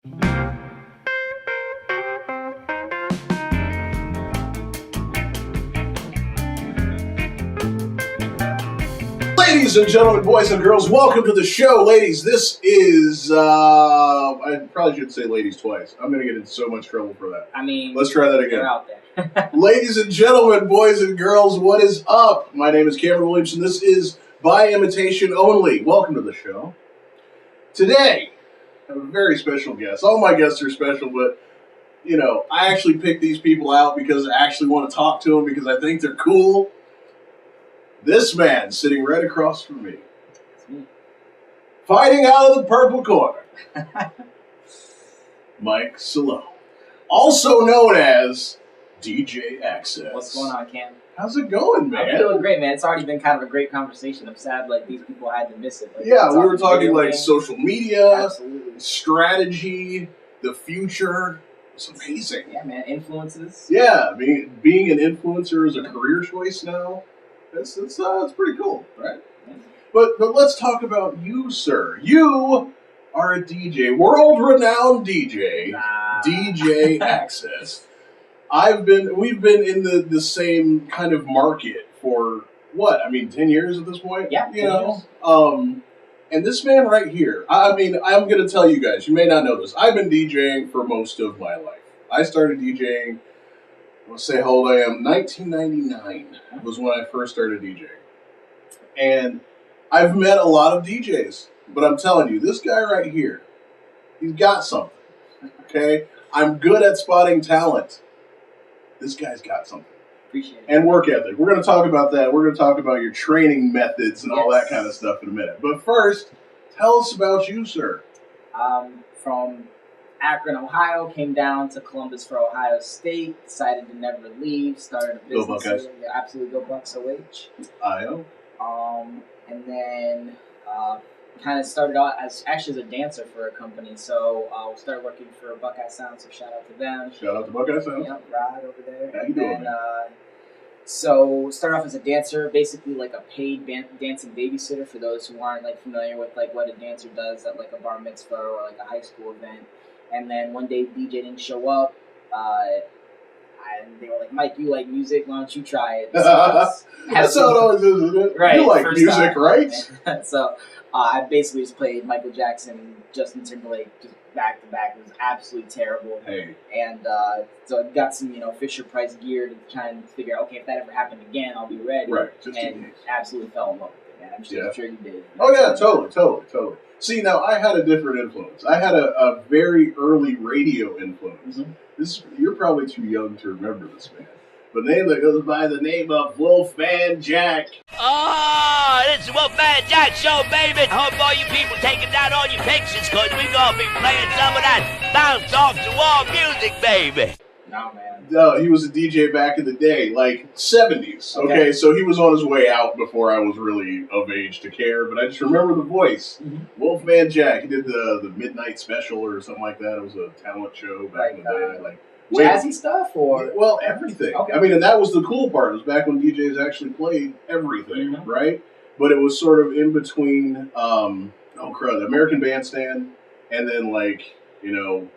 Ladies and gentlemen, boys and girls, welcome to the show. Ladies, this is, I probably should say ladies twice. I'm going to get in so much trouble for that. I mean, let's try that again. They're out there. Ladies and gentlemen, boys and girls, what is up? My name is Cameron Williamson. This is By Imitation Only. Welcome to the show. Today, I have a very special guest. All my guests are special, but, you know, I actually picked these people out because I actually want to talk to them because I think they're cool. This man sitting right across from me, fighting out of the purple corner, Mike Salone, also known as DJAXCESS. What's going on, Cam? How's it going, man? I'm feeling great, man. It's already been kind of a great conversation. I'm sad like these people had to miss it. Like, yeah, we were talking like social media, absolutely, strategy, the future. It's amazing. Yeah, man. Influences. Yeah, being an influencer is a career choice now. It's pretty cool, right? Yeah. But let's talk about you, sir. You are a DJ, world-renowned DJ, DJAXCESS. We've been in the same kind of market for what? 10 years at this point. Yeah, you know. And this man right here. I'm going to tell you guys. You may not know this. I've been DJing for most of my life. I started DJing. Let's say how old I am. 1999 was when I first started DJing. And I've met a lot of DJs. But I'm telling you, this guy right here, he's got something. Okay? I'm good at spotting talent. This guy's got something. Appreciate it. And work ethic. We're going to talk about that. We're going to talk about your training methods and all that kind of stuff in a minute. But first, tell us about you, sir. From Akron, Ohio, came down to Columbus for Ohio State, decided to never leave, started a business. Go Buckeyes. Yeah, absolutely, go Bucks OH. I-O. And then kind of started out as a dancer for a company. So started working for Buckeye Sound, so shout out to them. Shout out to Buckeye Sound. Yep, Rod over there. How you doing, man? So started off as a dancer, basically like a paid dancing babysitter for those who aren't like familiar with like what a dancer does at like a bar mitzvah or like a high school event. And then one day DJ didn't show up, and they were like, "Mike, you like music? Why don't you try it?" So that's how it always is, isn't it? Right, you like music, right? So I basically just played Michael Jackson and Justin Timberlake just back to back. It was absolutely terrible. Hey. And so I got some, Fisher Price gear to try and figure out, okay, if that ever happened again, I'll be ready. Right. Just and absolutely fell in love with it, man. I'm sure you did. Oh yeah, totally. See, now I had a different influence. I had a very early radio influence. Mm-hmm. You're probably too young to remember this, man. But name that goes by the name of Wolfman Jack. Oh, this is Wolfman Jack show, baby. I hope all you people taking down all your pictures, because we're going to be playing some of that bounce off the wall music, baby. No, man. He was a DJ back in the day, like 70s. Okay, so he was on his way out before I was really of age to care, but I just remember the voice. Mm-hmm. Wolfman Jack. He did the Midnight Special or something like that. It was a talent show back in the day. Jazzy stuff or? Well, everything. Okay. And that was the cool part. It was back when DJs actually played everything, mm-hmm. right? But it was sort of in between, the American Bandstand and then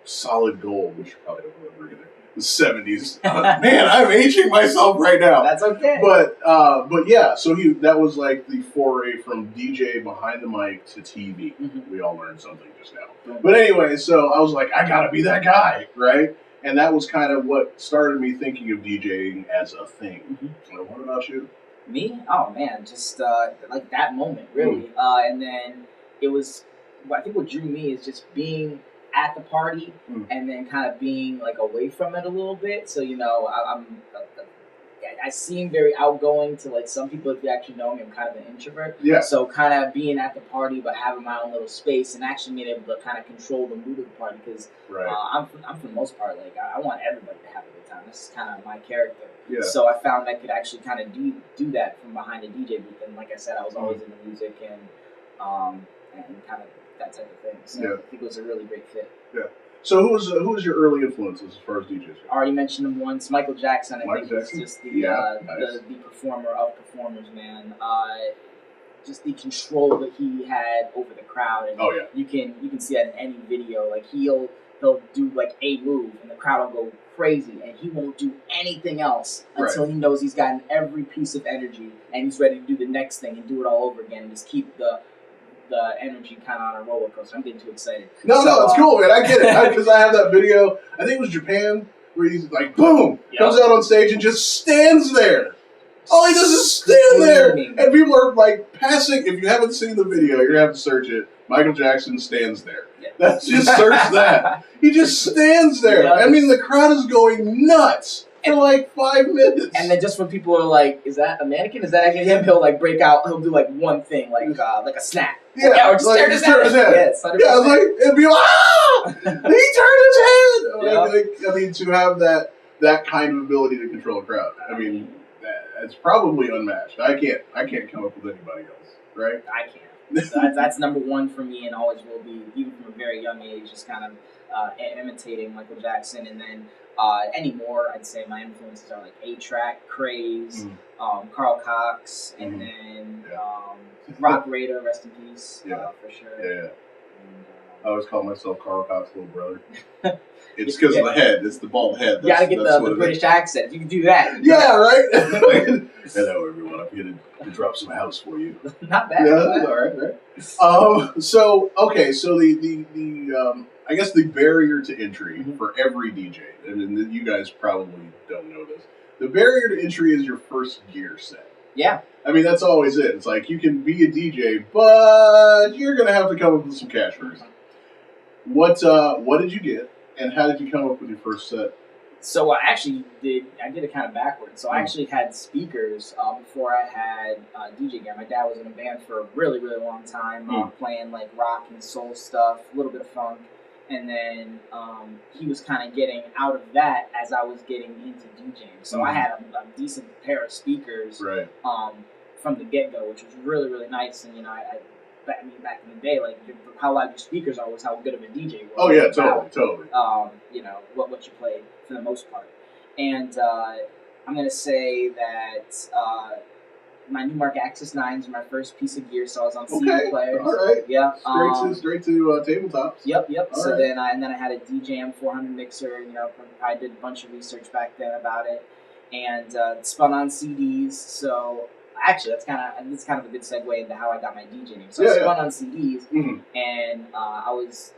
Solid Gold, which you probably don't remember either. The 70s. Man, I'm aging myself right now. That's okay. But yeah, so that was like the foray from DJ behind the mic to TV. Mm-hmm. We all learned something just now. Mm-hmm. But anyway, so I was like, I gotta be that guy, right? And that was kind of what started me thinking of DJing as a thing. Mm-hmm. So what about you? Me? Oh man, just like that moment, really. And then it was, I think what drew me is just being at the party and then kind of being like away from it a little bit. So, I seem very outgoing to like some people. If you actually know me, I'm kind of an introvert. Yeah. So kind of being at the party but having my own little space and actually being able to kind of control the mood of the party because I'm for the most part like I want everybody to have a good time. This is kind of my character. Yeah. So I found I could actually kind of do that from behind a DJ booth. And like I said, I was always into music and kind of that type of thing. So I think it was a really great fit. Yeah. So who was your early influences as far as DJs? I already mentioned him once. Michael Jackson, I think, Jackson? was just the performer of performers, man. Just the control that he had over the crowd. And you can see that in any video. Like he'll he'll do like a move and the crowd will go crazy, and he won't do anything else until he knows he's gotten every piece of energy and he's ready to do the next thing and do it all over again and just keep the energy kind of on a roller coaster. I'm getting too excited. No, it's cool, man. I get it because I have that video. I think it was Japan where he's like, boom, comes out on stage and just stands there. All he does is stand there, and people are like passing. If you haven't seen the video, you're gonna have to search it. Michael Jackson stands there. Yeah. That's just search that. He just stands there. I mean, the crowd is going nuts for like 5 minutes. And then just when people are like, "Is that a mannequin? Is that actually him?" He'll like break out. He'll do like one thing, like a snap. Yeah, or just like, turn his head. Yes, yeah, like it'd be like, ah! He turned his head. I mean, to have that kind of ability to control a crowd. I mean, it's probably unmatched. I can't come up with anybody else, right? I can't. That's number one for me, and always will be, even from a very young age, just kind of imitating Michael Jackson. And then anymore, I'd say my influences are like A-Track, Craze, Carl Cox, and then Rock Raider, rest in peace, for sure. Yeah. And, I always call myself Carl Cox's little brother. It's because of the head. It's the bald head. You gotta get the British accent. If you can do that. Yeah, right? Hello, everyone. I'm here to drop some house for you. Not bad. Yeah, that's all right. So the I guess the barrier to entry for every DJ, and you guys probably don't know this, the barrier to entry is your first gear set. Yeah. I mean, that's always it. It's like you can be a DJ, but you're going to have to come up with some cash first. What did you get, and how did you come up with your first set? So I did it kind of backwards. So I actually had speakers before I had DJ gear. My dad was in a band for a really, really long time, playing like rock and soul stuff, a little bit of funk. And then he was kind of getting out of that as I was getting into DJing. So I had a decent pair of speakers from the get-go, which was really, really nice. And, you know, back in the day, like, how loud your speakers are was how good of a DJ was. Oh, yeah, totally. You know, what you played for the most part. And I'm going to say that my Newmark Axcess 9s were my first piece of gear, so I was on CD players. All right. Yeah. Straight to tabletops. Yep. All so right. then I had a DJM 400 mixer. You know, I did a bunch of research back then about it, and spun on CDs. So actually, that's kind of a good segue into how I got my DJ name. So I spun on CDs, and I was,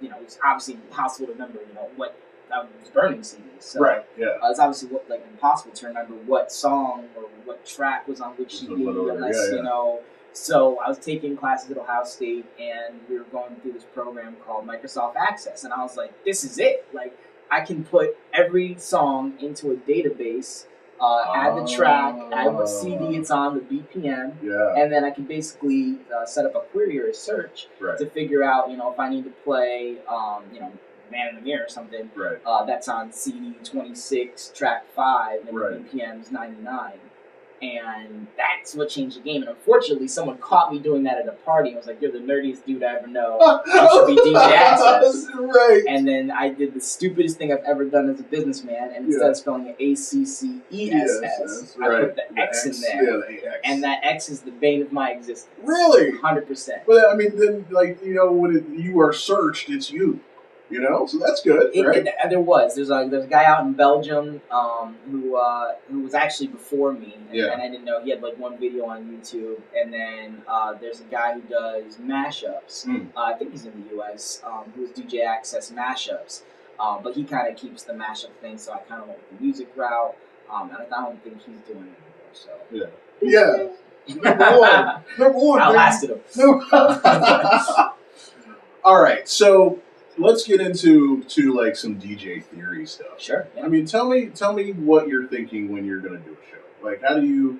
you know, it was obviously impossible to remember, you know, what. I was burning CDs, so it's obviously impossible to remember what song or what track was on which CD, unless you know. So I was taking classes at Ohio State, and we were going through this program called Microsoft Axcess, and I was like, "This is it! Like, I can put every song into a database, add the track, add what CD it's on, the BPM, and then I can basically set up a query or a search to figure out, you know, if I need to play, you know, Man in the Mirror or something, that's on CD 26, track 5, and the BPM's 99. And that's what changed the game. And unfortunately, someone caught me doing that at a party and was like, "You're the nerdiest dude I ever know. You should be DJAXCESS." And then I did the stupidest thing I've ever done as a businessman. And instead of spelling it ACCESS, I put the X in there. Yeah, the X. And that X is the bane of my existence. Really? 100%. But I mean, then, like, you know, when you are searched, it's you. You know, so that's good, right? There's a guy out in Belgium who was actually before me, and I didn't know. He had like one video on YouTube, and then there's a guy who does mashups. I think he's in the U.S. Who's DJAXCESS mashups, but he kind of keeps the mashup thing. So I kind of went with the music route, and I don't think he's doing it anymore. So number one, I lasted him. All right, so. Let's get into like some DJ theory stuff. Sure. Yeah. I mean, tell me what you're thinking when you're going to do a show. Like, how do you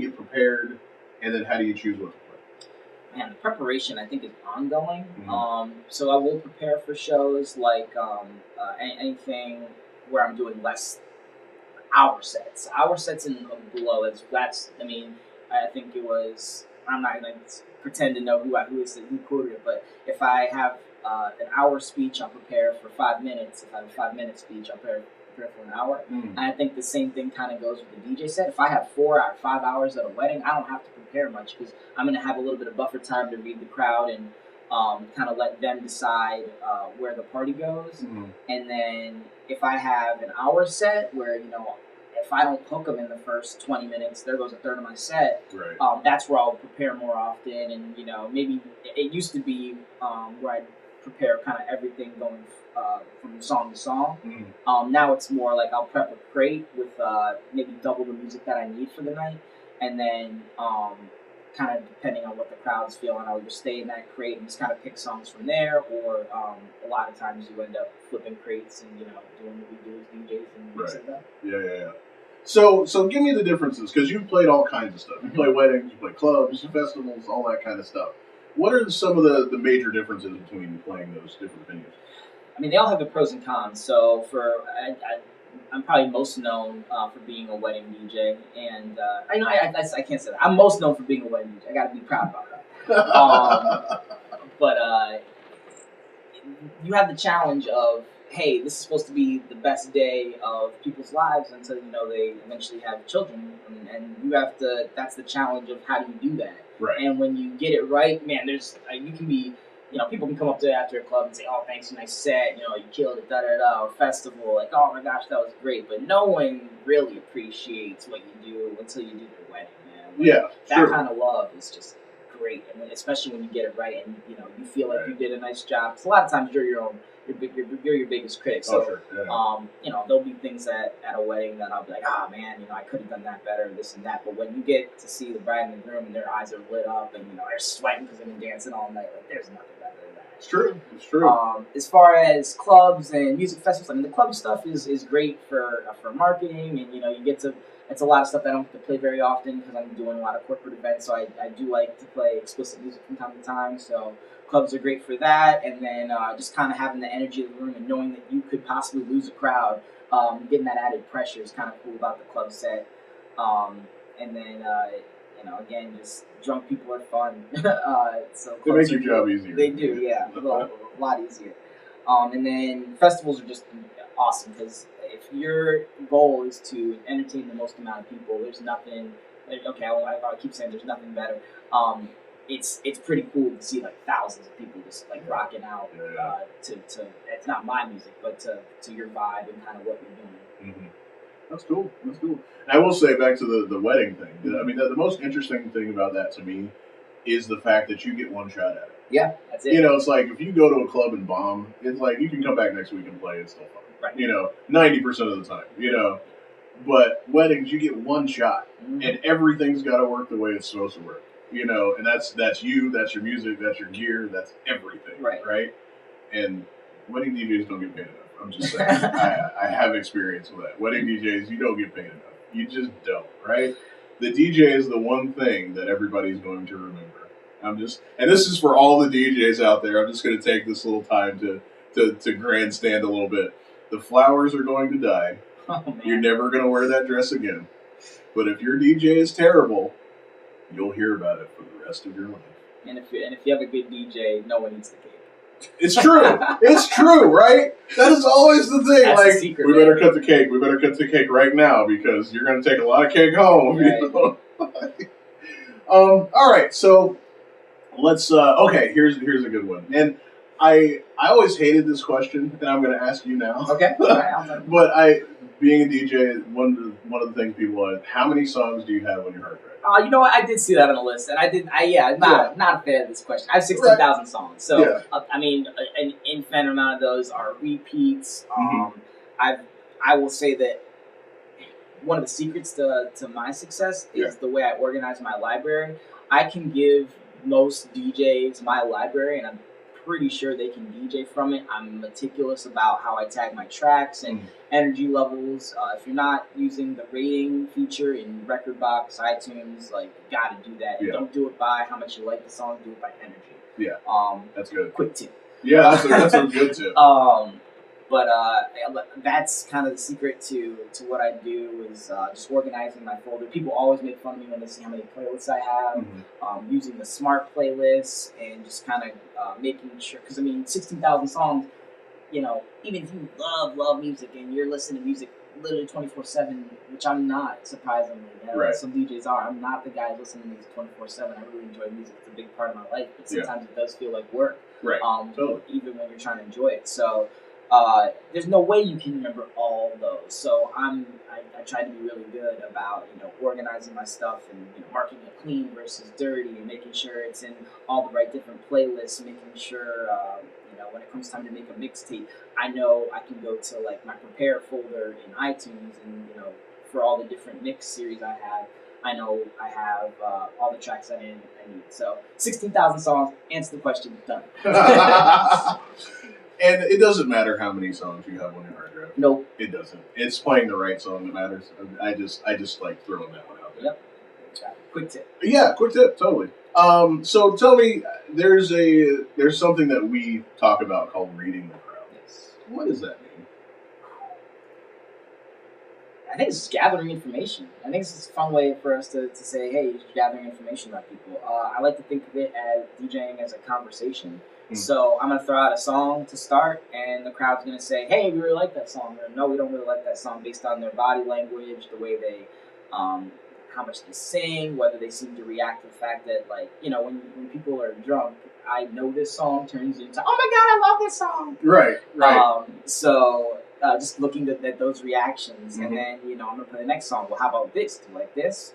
get prepared, and then how do you choose what to play? Man, the preparation I think is ongoing. So I will prepare for shows like anything where I'm doing less hour sets. Hour sets in below. That's. I mean, I think it was. I'm not going to pretend to know who quoted it, but if I have an hour speech, I'll prepare for 5 minutes. If I have a 5-minute speech, I'll prepare for an hour. And I think the same thing kind of goes with the DJ set. If I have 4 or 5 hours at a wedding, I don't have to prepare much because I'm going to have a little bit of buffer time to read the crowd and kind of let them decide where the party goes. Mm-hmm. And then if I have an hour set where, if I don't hook them in the first 20 minutes, there goes a third of my set. Right. That's where I'll prepare more often. And, maybe it used to be where I'd prepare kind of everything going from song to song. Mm-hmm. Now it's more like I'll prep a crate with maybe double the music that I need for the night. And then kind of depending on what the crowd's feeling, I'll just stay in that crate and just kind of pick songs from there. Or a lot of times you end up flipping crates and, doing what we do as DJs and mixing it up. Yeah. So give me the differences, because you've played all kinds of stuff. You play weddings, you play clubs, festivals, all that kind of stuff. What are some of the major differences between playing those different venues? I mean, they all have the pros and cons. So I'm probably most known for being a wedding DJ, and I can't say that. I'm most known for being a wedding DJ. I got to be proud about that. But you have the challenge of, hey, this is supposed to be the best day of people's lives until they eventually have children, and you have to. That's the challenge of how do you do that. Right. And when you get it right, man, you can be. People can come up to you after a club and say, "Oh, thanks, nice set. You killed it, or festival. Like, oh my gosh, that was great." But no one really appreciates what you do until you do their wedding, man. That kind of love is just great, and especially when you get it right and you feel like you did a nice job. Because a lot of times you're your biggest critic. So, there'll be things at a wedding that I'll be like, man, I could have done that better, this and that. But when you get to see the bride and the groom and their eyes are lit up and they're sweating because they've been dancing all night, like there's nothing better than that. It's true. As far as clubs and music festivals, I mean, the club stuff is great for marketing, and you get to. It's a lot of stuff that I don't get to play very often because I'm doing a lot of corporate events. So I do like to play explicit music from time to time. So clubs are great for that. And then just kind of having the energy of the room and knowing that you could possibly lose a crowd, getting that added pressure is kind of cool about the club set. And then, again, just drunk people are fun. So they make your job easier. They do, yeah. A lot easier. And then festivals are just awesome because if your goal is to entertain the most amount of people, there's nothing. Okay, I keep saying there's nothing better. It's pretty cool to see like thousands of people just like rocking out to it's not my music, but to your vibe and kind of what you're doing. Mm-hmm. That's cool. And I will say back to the wedding thing. I mean, the most interesting thing about that to me is the fact that you get one shot at it. Yeah, that's it. It's like if you go to a club and bomb, it's like you can come back next week and play. It's still fun. Right. 90% of the time. But weddings, you get one shot, and everything's got to work the way it's supposed to work. And that's you, that's your music, that's your gear, that's everything. Right. And wedding DJs don't get paid enough. I'm just saying. I have experience with that. Wedding DJs, you don't get paid enough. You just don't. Right. The DJ is the one thing that everybody's going to remember. And this is for all the DJs out there. I'm just going to take this little time to grandstand a little bit. The flowers are going to die. Oh, you're never going to wear that dress again. But if your DJ is terrible, you'll hear about it for the rest of your life. And if you have a good DJ, no one eats the cake. It's true. It's true, right? That is always the thing. That's like, the secret, we better cut the cake. We better cut the cake right now because you're going to take a lot of cake home. Right. All right, so let's. Okay, here's a good one, and I always hated this question, and I'm going to ask you now. Okay. But being a DJ, one of the things people want, how many songs do you have on your hard drive? You know what? I did see that on the list, and not a fan of this question. I have 16,000 songs, so I mean, an infinite amount of those are repeats. I will say that one of the secrets to my success is the way I organize my library. I can give most DJs my library, and I'm pretty sure they can DJ from it. I'm meticulous about how I tag my tracks and energy levels. If you're not using the rating feature in Rekordbox, iTunes, like, you gotta do that. And don't do it by how much you like the song, do it by energy. Yeah. That's good. Quick tip. Yeah, that's a good tip. But that's kind of the secret to what I do is just organizing my folder. People always make fun of me when they see how many playlists I have, using the smart playlists and just kind of making sure, because I mean, 16,000 songs, even if you love music and you're listening to music literally 24/7, which I'm not, surprisingly. Right. Some DJs are. I'm not the guy listening to music 24/7. I really enjoy music. It's a big part of my life, but sometimes it does feel like work. Right. Totally. Even when you're trying to enjoy it. So there's no way you can remember all those. So I try to be really good about organizing my stuff and marking it clean versus dirty, and making sure it's in all the right different playlists. Making sure when it comes time to make a mixtape, I know I can go to like my prepare folder in iTunes, and for all the different mix series I have, I know I have all the tracks I need. So 16,000 songs. Answer the question. Done. And it doesn't matter how many songs you have on your hard drive. Nope. It doesn't. It's playing the right song that matters. I just like throwing that one out there. Yep. Quick tip. Yeah, quick tip, totally. So tell me, there's something that we talk about called reading the crowd. Yes. What does that mean? I think it's just gathering information. I think it's just a fun way for us to say, hey, you're gathering information about people. I like to think of it as DJing as a conversation. So I'm going to throw out a song to start, and the crowd's going to say, hey, we really like that song, or no, we don't really like that song, based on their body language, the way they, how much they sing, whether they seem to react to the fact that, like, when people are drunk, I know this song turns into, oh my God, I love this song. Right. So just looking at those reactions, and then, I'm going to play the next song. Well, how about this? Do you like this?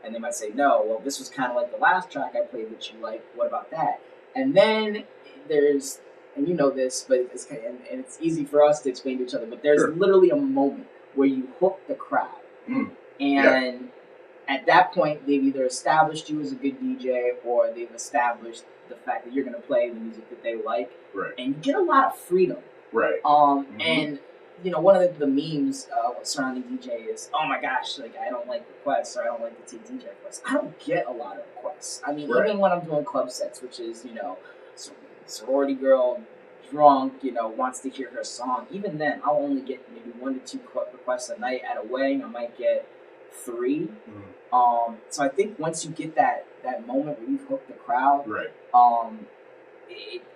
And they might say, no, well, this was kind of like the last track I played that you like. What about that? And then there's, and you know this, but it's easy for us to explain to each other, but there's literally a moment where you hook the crowd. And at that point, they've either established you as a good DJ, or they've established the fact that you're going to play the music that they like. Right. And you get a lot of freedom. Right. And, one of the memes surrounding DJ is, oh my gosh, like, I don't like requests, or I don't like to take DJ requests. I don't get a lot of requests. I mean, even when I'm doing club sets, which is, sorority girl, drunk, wants to hear her song, even then, I'll only get maybe 1 to 2 requests a night. At a wedding, I might get 3. So I think once you get that moment where you've hooked the crowd,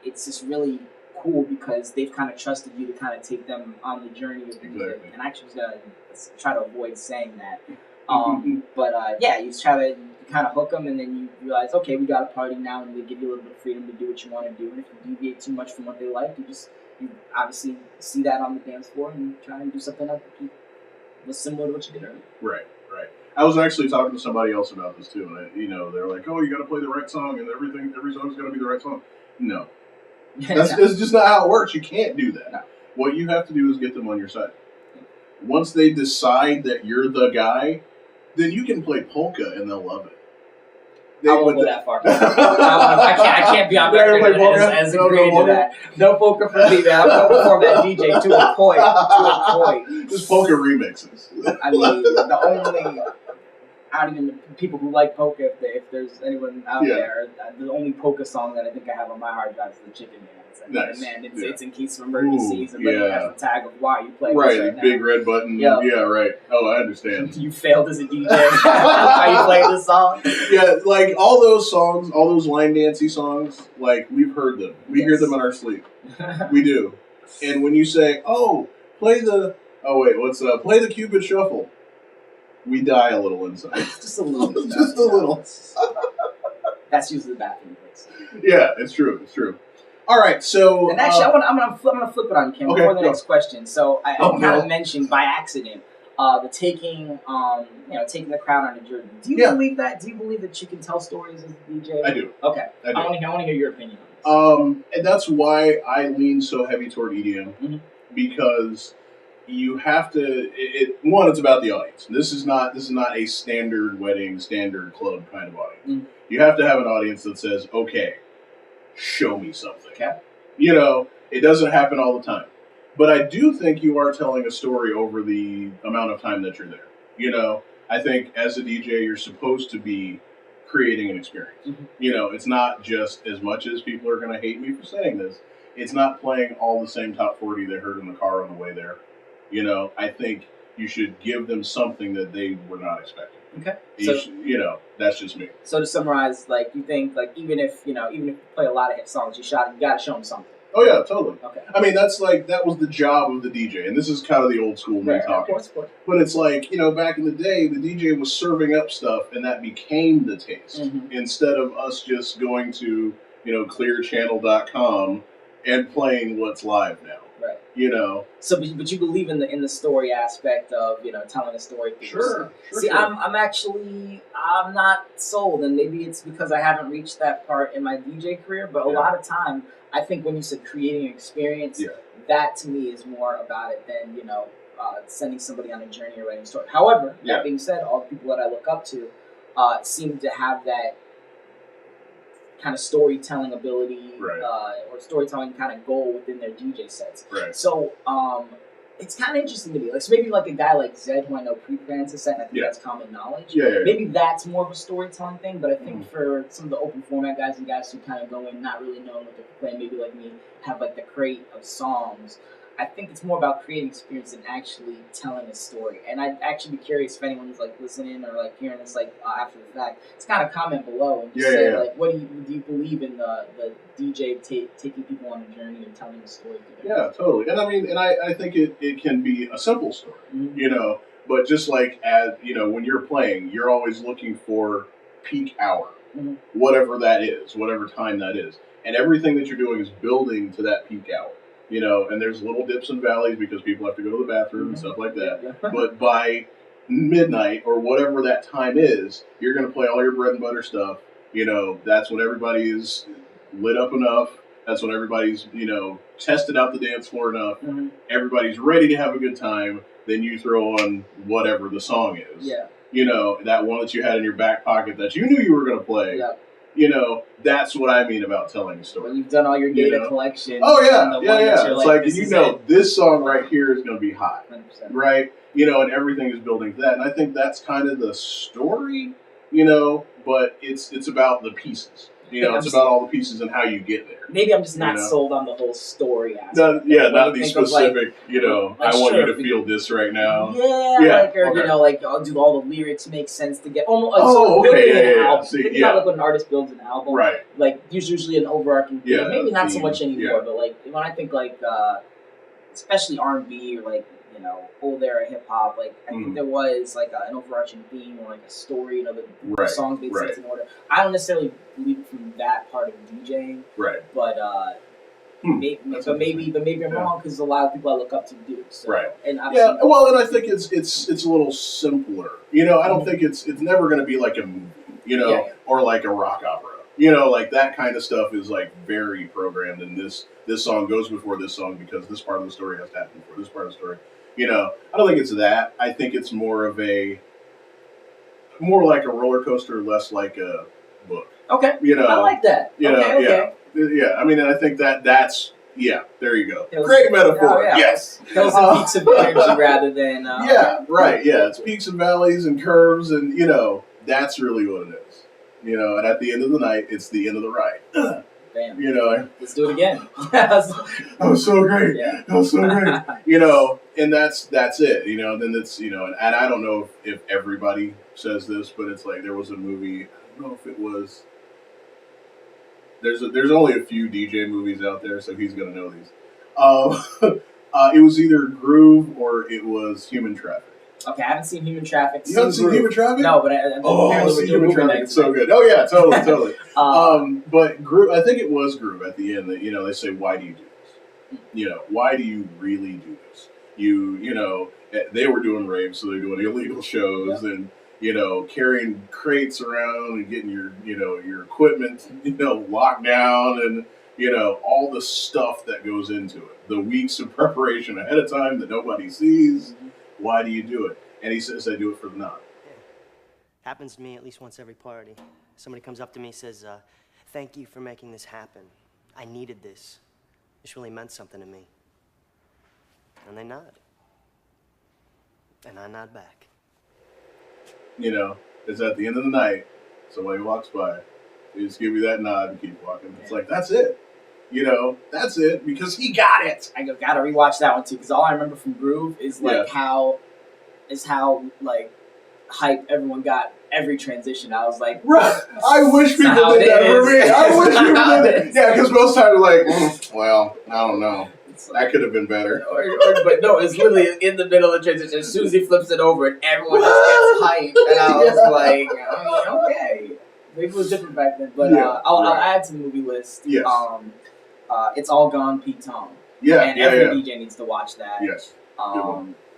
it's just really cool, because they've kind of trusted you to kind of take them on the journey of music. And I actually was going to try to avoid saying that. But you try to kind of hook them, and then you realize, okay, we got a party now, and they give you a little bit of freedom to do what you want to do. And if you deviate too much from what they like, you obviously see that on the dance floor, and you try and do something that was similar to what you did earlier. Right. I was actually talking to somebody else about this too, and they're like, "Oh, you got to play the right song, and every song's got to be the right song." No, that's just not how it works. You can't do that. No. What you have to do is get them on your side. Once they decide that you're the guy, then you can play polka, and they'll love it. I won't go that far. I can't be on record as agreeing to that. No polka for me, man. I'm going to perform that DJ to a point. Just polka remixes. I mean, the people who like polka, if there's anyone out there, the only polka song that I think I have on my hard drive is the Chicken Dance. Nice. Man, it's in case of emergencies, and then it has the tag of why you play this right now. Big red button. Yep. Yeah, right. Oh, I understand. You failed as a DJ. How you play this song? Yeah, like all those songs, all those line dancey songs, like we've heard them. We hear them in our sleep. We do. And when you say, play the Cupid Shuffle, we die a little inside. Just a little. Just a little. That's usually the bathroom place. Yeah, it's true. All right, so... And actually, I'm gonna flip it on Kim before the next question. So I kind of mentioned by accident the taking the crowd on a journey. Do you believe that? Do you believe that you can tell stories as a DJ? I do. Okay. I want to hear your opinion on this. And that's why I lean so heavy toward EDM, because you have to. One, it's about the audience. This is not a standard wedding, standard club kind of audience. You have to have an audience that says, "Okay, show me something." Okay. It doesn't happen all the time. But I do think you are telling a story over the amount of time that you're there. I think as a DJ, you're supposed to be creating an experience. It's not just, as much as people are going to hate me for saying this, it's not playing all the same top 40 they heard in the car on the way there. I think you should give them something that they were not expecting. Okay. That's just me. So to summarize, like, you think, like, even if you play a lot of hit songs, you got to show them something. Oh yeah, totally. Okay. I mean, that was the job of the DJ, and this is kind of the old school me talking. Of course. But it's like, back in the day, the DJ was serving up stuff, and that became the taste. Instead of us just going to, clearchannel.com and playing what's live now. Right. So, but you believe in the story aspect of telling a story. Sure. See, I'm not sold, and maybe it's because I haven't reached that part in my DJ career. But a lot of time, I think when you said creating an experience, that to me is more about it than sending somebody on a journey or writing a story. However, that being said, all the people that I look up to seem to have that kind of storytelling ability or storytelling kind of goal within their DJ sets. Right. So it's kind of interesting to me. Like, so maybe like a guy like Zed, who I know pre-plans a set, and I think that's common knowledge. Maybe that's more of a storytelling thing, but I think for some of the open format guys and guys who kind of go in not really knowing what they're playing, maybe like me, have like the crate of songs, I think it's more about creating experience than actually telling a story. And I'd actually be curious if anyone's like listening or like hearing this like after the fact. It's kind of comment below and just say like, what do you believe in the DJ taking people on a journey and telling a story together? Yeah, totally. And I mean, and I think it can be a simple story, but just like when you're playing, you're always looking for peak hour, whatever that is, whatever time that is, and everything that you're doing is building to that peak hour. And there's little dips and valleys because people have to go to the bathroom and stuff like that. But by midnight or whatever that time is, you're going to play all your bread and butter stuff. That's when everybody is lit up enough. That's when everybody's, tested out the dance floor enough. Everybody's ready to have a good time. Then you throw on whatever the song is. That one that you had in your back pocket that you knew you were going to play. That's what I mean about telling a story. When you've done all your data collection. Oh, yeah. It's like, this song right here is going to be hot. 100%. Right? And everything is building to that. And I think that's kind of the story, but it's about the pieces. It's about all the pieces and how you get there. Maybe I'm just not sold on the whole story aspect. Not the specific, I want you to feel this right now. I'll do all the lyrics make sense to get almost album. Think about like when an artist builds an album. Right. Like there's usually an overarching theme. Maybe not so much anymore, but like when I think like especially R&B or like old era hip hop, like I think there was like an overarching theme or like a story, the songs made sense in order. I don't necessarily believe from that part of DJing, but maybe I'm wrong because a lot of people I look up to do. So, and and I think it's a little simpler. I don't think it's never going to be like a movie, or like a rock opera. Like that kind of stuff is like very programmed, and this song goes before this song because this part of the story has to happen before this part of the story. I don't think it's that. I think it's more like a roller coaster, less like a book. Okay. I like that. Okay. Yeah. I mean, and I think that's there you go. Great metaphor. Yes. Those are peaks and valleys rather than. It's peaks and valleys and curves, and that's really what it is. And at the end of the night, it's the end of the ride. Bam. Let's do it again. That was so great. Yeah. That was so great. And that's it. Then it's and I don't know if everybody says this, but it's like there was a movie. I don't know if it was. There's only a few DJ movies out there, so he's gonna know these. It was either Groove or it was Human Traffic. Okay, I haven't seen Human Traffic. You haven't seen Human Traffic? No, but see Human Traffic. It's so good. Oh yeah, totally. But Groove, I think it was Groove at the end that they say, "Why do you do this? Why do you really do this? They were doing raves, so they're doing illegal shows and carrying crates around and getting your equipment locked down and all the stuff that goes into it. The weeks of preparation ahead of time that nobody sees." Why do you do it? And he says, I do it for the nod. Yeah. Happens to me at least once every party. Somebody comes up to me and says, thank you for making this happen. I needed this. This really meant something to me. And they nod. And I nod back. It's at the end of the night, somebody walks by, you just give me that nod and keep walking. It's like, that's it. That's it, because he got it. I gotta rewatch that one too, because all I remember from Groove is like how hype. Everyone got every transition. I was like, right. I wish people did that for me. I wish people did it. Yeah, because most times like, well, I don't know. That could have been better. But no, it's literally in the middle of the transition. As soon as he flips it over, and everyone just gets hyped, and I was like, okay. Maybe it was different back then, but I'll add to the movie list. Yes. It's All Gone, Pete Tong. Yeah, and every DJ needs to watch that. Yes.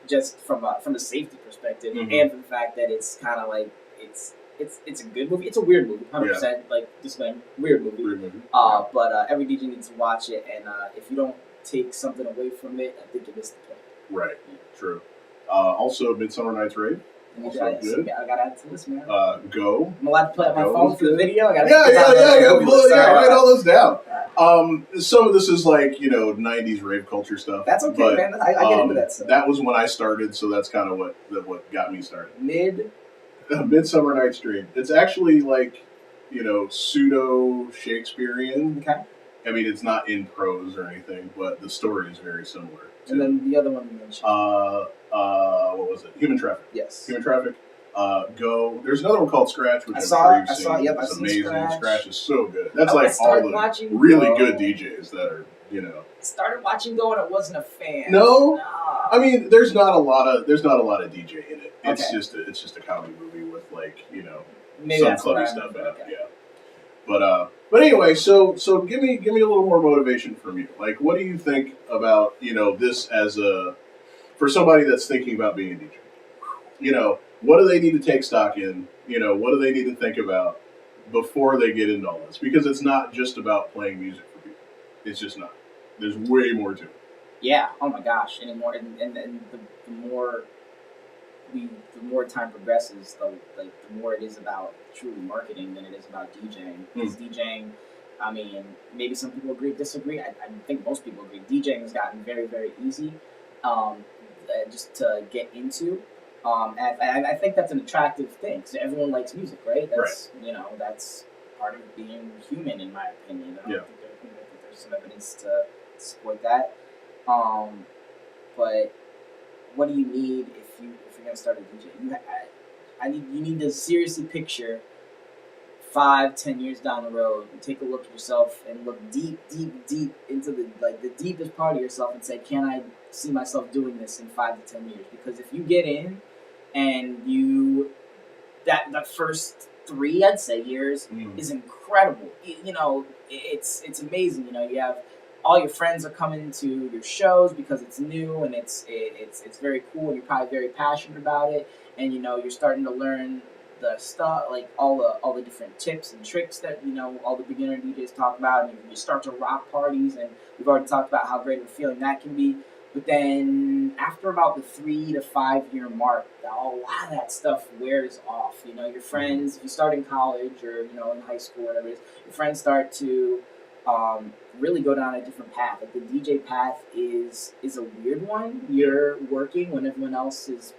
Just from a safety perspective, and from the fact that it's kind of like it's a good movie. It's a weird movie, 100%. Like disclaimer, weird movie. But every DJ needs to watch it, and if you don't take something away from it, I think you missed the point. Right. True. Also, Midsummer Night's Rave. Also good. I gotta add to this, man. Go. I'm allowed to play on my phone for the video. I gotta write all this down. Some of this is like 90s rave culture stuff. That's okay, man. I get into that stuff. That was when I started, so that's kind of what got me started. Midsummer Night's Dream. It's actually like pseudo Shakespearean. Okay. I mean, it's not in prose or anything, but the story is very similar. And then the other one you mentioned. What was it? Human Traffic. Yes. Human Traffic. Go. There's another one called Scratch, which I saw. Yep, it's I've amazing. seen Scratch is so good. That's like all the really good DJs that are, Started watching Go and I wasn't a fan. No. I mean, there's not a lot of DJ in it. It's just a comedy movie with Maybe some clubby stuff in it. Yeah. But anyway, so give me a little more motivation from you. Like, what do you think about this as for somebody that's thinking about being a DJ? What do they need to take stock in? What do they need to think about before they get into all this? Because it's not just about playing music for people. It's just not. There's way more to it. Yeah. Oh my gosh. Anymore, and the more time progresses, the more it is about truly marketing than it is about DJing. Because DJing, I mean, maybe some people agree, disagree. I think most people agree. DJing has gotten very, very easy, just to get into. And I think that's an attractive thing. So everyone likes music, right? That's that's part of being human, in my opinion. I think there's some evidence to support that. But what do you need if you're gonna start a DJ? You need to seriously picture 5-10 years down the road and take a look at yourself and look deep into the deepest part of yourself and say, can I see myself doing this in 5 to 10 years? Because if you get in and that first 3, I'd say, years is incredible. It's amazing. You have all your friends are coming to your shows because it's new and it's very cool and you're probably very passionate about it, and you're starting to learn the stuff, like all the different tips and tricks that all the beginner DJs talk about, and you start to rock parties, and we've already talked about how great of a feeling that can be. But then after about the 3 to 5 year mark, a lot of that stuff wears off. Your friends, if you start in college or in high school, whatever it is, your friends start to really go down a different path. Like the DJ path is a weird one. You're working when everyone else is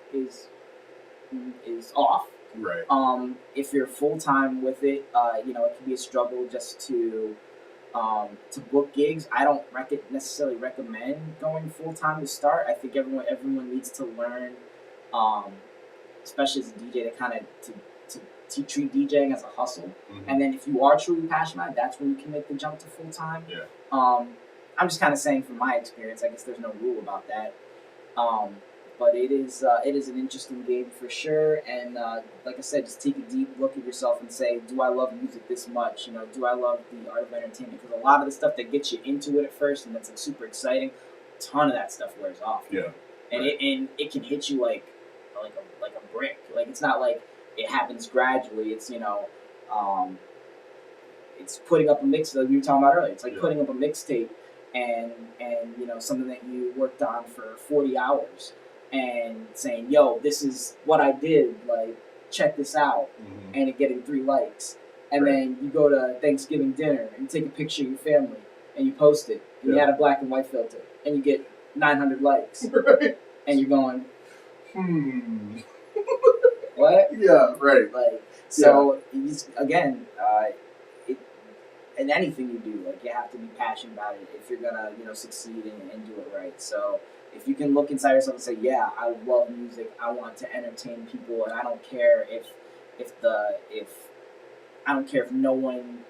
off. Right. If you're full time with it, it can be a struggle just to book gigs. I don't necessarily recommend going full time to start. I think everyone needs to learn, especially as a DJ, to kind of to treat DJing as a hustle. And then if you are truly passionate, that's when you can make the jump to full time. Yeah. I'm just kind of saying from my experience. I guess there's no rule about that. But it is an interesting game for sure, and like I said, just take a deep look at yourself and say, do I love music this much? Do I love the art of entertainment? Because a lot of the stuff that gets you into it at first and that's like super exciting, a ton of that stuff wears off. Yeah, and it can hit you like a brick. Like it's not like it happens gradually. It's it's putting up a mix like we were talking about earlier. It's like putting up a mixtape and something that you worked on for 40 hours. And saying, yo, this is what I did, like, check this out, and it getting 3 likes. And then you go to Thanksgiving dinner and take a picture of your family, and you post it, and you add a black and white filter, and you get 900 likes. Right. And you're going, what? Yeah, right. Like, so, again, in anything you do, like, you have to be passionate about it if you're gonna, succeed and do it right. So, if you can look inside yourself and say, yeah, I love music, I want to entertain people, and I don't care if no one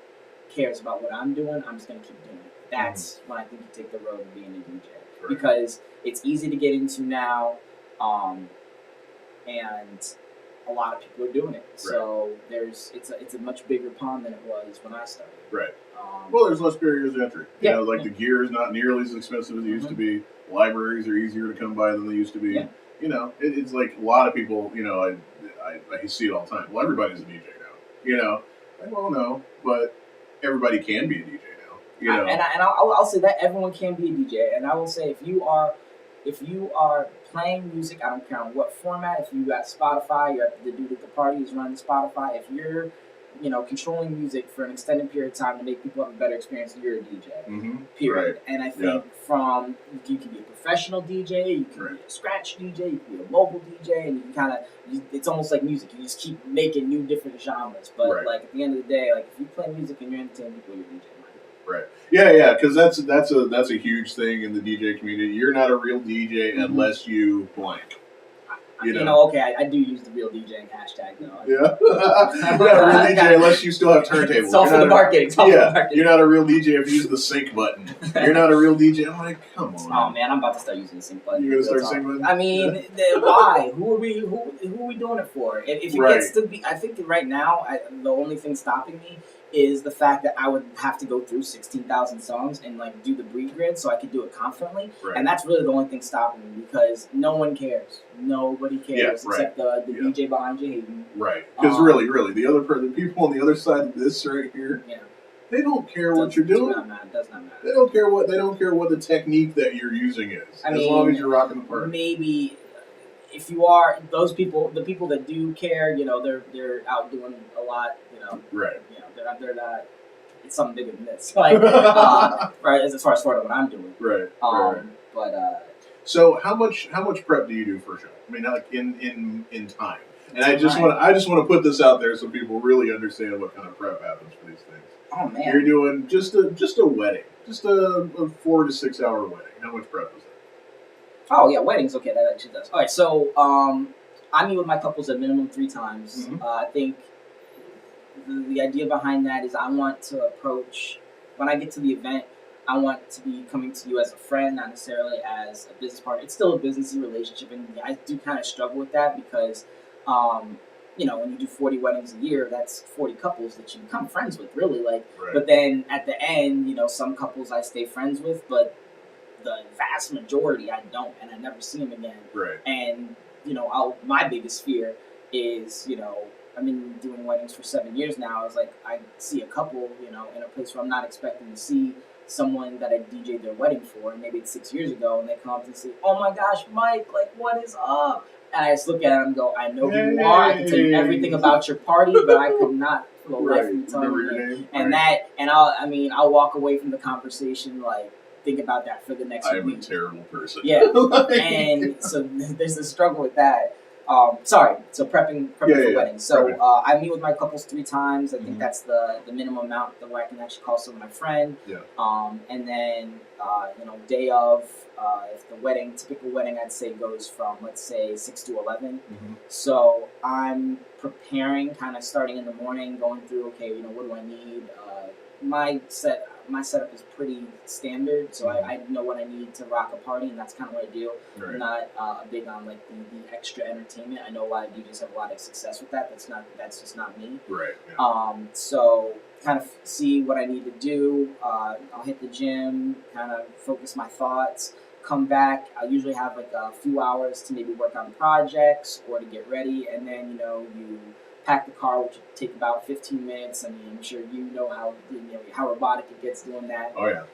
cares about what I'm doing, I'm just gonna keep doing it. That's when I think you take the road of being a DJ. Right. Because it's easy to get into now, and a lot of people are doing it. Right. So it's a much bigger pond than it was when I started. Right. Well, there's less barriers to entry. You know, the gear is not nearly as expensive as it used to be. Libraries are easier to come by than they used to be. Yeah. You know, it's like a lot of people, you know, I see it all the time. Well, everybody's a DJ now. You know, well, no, but everybody can be a DJ now. You know, and I'll say that everyone can be a DJ, and I will say if you are playing music, I don't care on what format. If you got Spotify, you're the dude at the party who's running Spotify. If you're controlling music for an extended period of time to make people have a better experience, you're a DJ. Period. Right. And I think you can be a professional DJ, you can be a scratch DJ, you can be a mobile DJ, and you can it's almost like music. You just keep making new different genres. But like at the end of the day, like if you play music and you're entertaining people, you're a DJ. Right. Yeah, because that's a huge thing in the DJ community. You're not a real DJ unless you blank. You know, okay, I do use the real DJing hashtag though. Yeah. You're not a real DJ unless you still have turntables. It's all for the marketing. You're not a real DJ if you use the sync button. You're not a real DJ. I'm like, come on. Oh man, I'm about to start using the sync button. You're gonna start sync button? I mean, why? Who are we doing it for? If it gets to be, I think that right now, the only thing stopping me is the fact that I would have to go through 16,000 songs and like do the breed grid so I could do it confidently. Right. And that's really the only thing stopping me because no one cares. Nobody cares except the DJ behind you hating. Right. Because really, the people on the other side of this right here, they don't care what you're doing. It does not matter. They don't care what the technique that you're using is. As long as you're rocking the party. Maybe if you are the people that do care, they're out doing a lot, Right. They're not. It's something bigger than this, like right as far as what I'm doing. Right. But so how much prep do you do for a show? I mean, like in time. And I just want to put this out there so people really understand what kind of prep happens for these things. Oh man, you're doing just a wedding, just a 4 to 6 hour wedding. How much prep is that? Oh yeah, weddings. Okay, that actually does. All right, so I meet with my couples at minimum 3 times. I think. The idea behind that is I want to approach, when I get to the event, I want to be coming to you as a friend, not necessarily as a business partner. It's still a businessy relationship, and I do kind of struggle with that because, when you do 40 weddings a year, that's 40 couples that you become friends with, really. Like, But then at the end, some couples I stay friends with, but the vast majority I don't, and I never see them again. Right. And, my biggest fear is, I've been doing weddings for 7 years now. It's like I see a couple, in a place where I'm not expecting to see someone that I DJ'd their wedding for, and maybe it's 6 years ago, and they come up and say, "Oh my gosh, Mike, like what is up?" And I just look at them and go, "I know who you are. I can tell you everything about your party, but I could not for the life of me tell you your name." And I'll walk away from the conversation like think about that for the next week. I'm a terrible person. Yeah, and so there's a struggle with that. So prepping for weddings. So I meet with my couples 3 times. I think that's the minimum amount that I can actually call someone my friend. Yeah. And then day of, if the typical wedding I'd say goes from let's say 6 to 11. So I'm preparing, kind of starting in the morning, going through what do I need. My setup is pretty standard, so I know what I need to rock a party, and that's kind of what I do. Right. I'm not big on like the extra entertainment. I know a lot of DJs have a lot of success with that. That's just not me. Right. Yeah. So kind of see what I need to do. I'll hit the gym, kind of focus my thoughts. Come back. I usually have like a few hours to maybe work on projects or to get ready, and then you pack the car, which would take about 15 minutes. I mean, I'm sure how robotic it gets doing that. Oh yeah.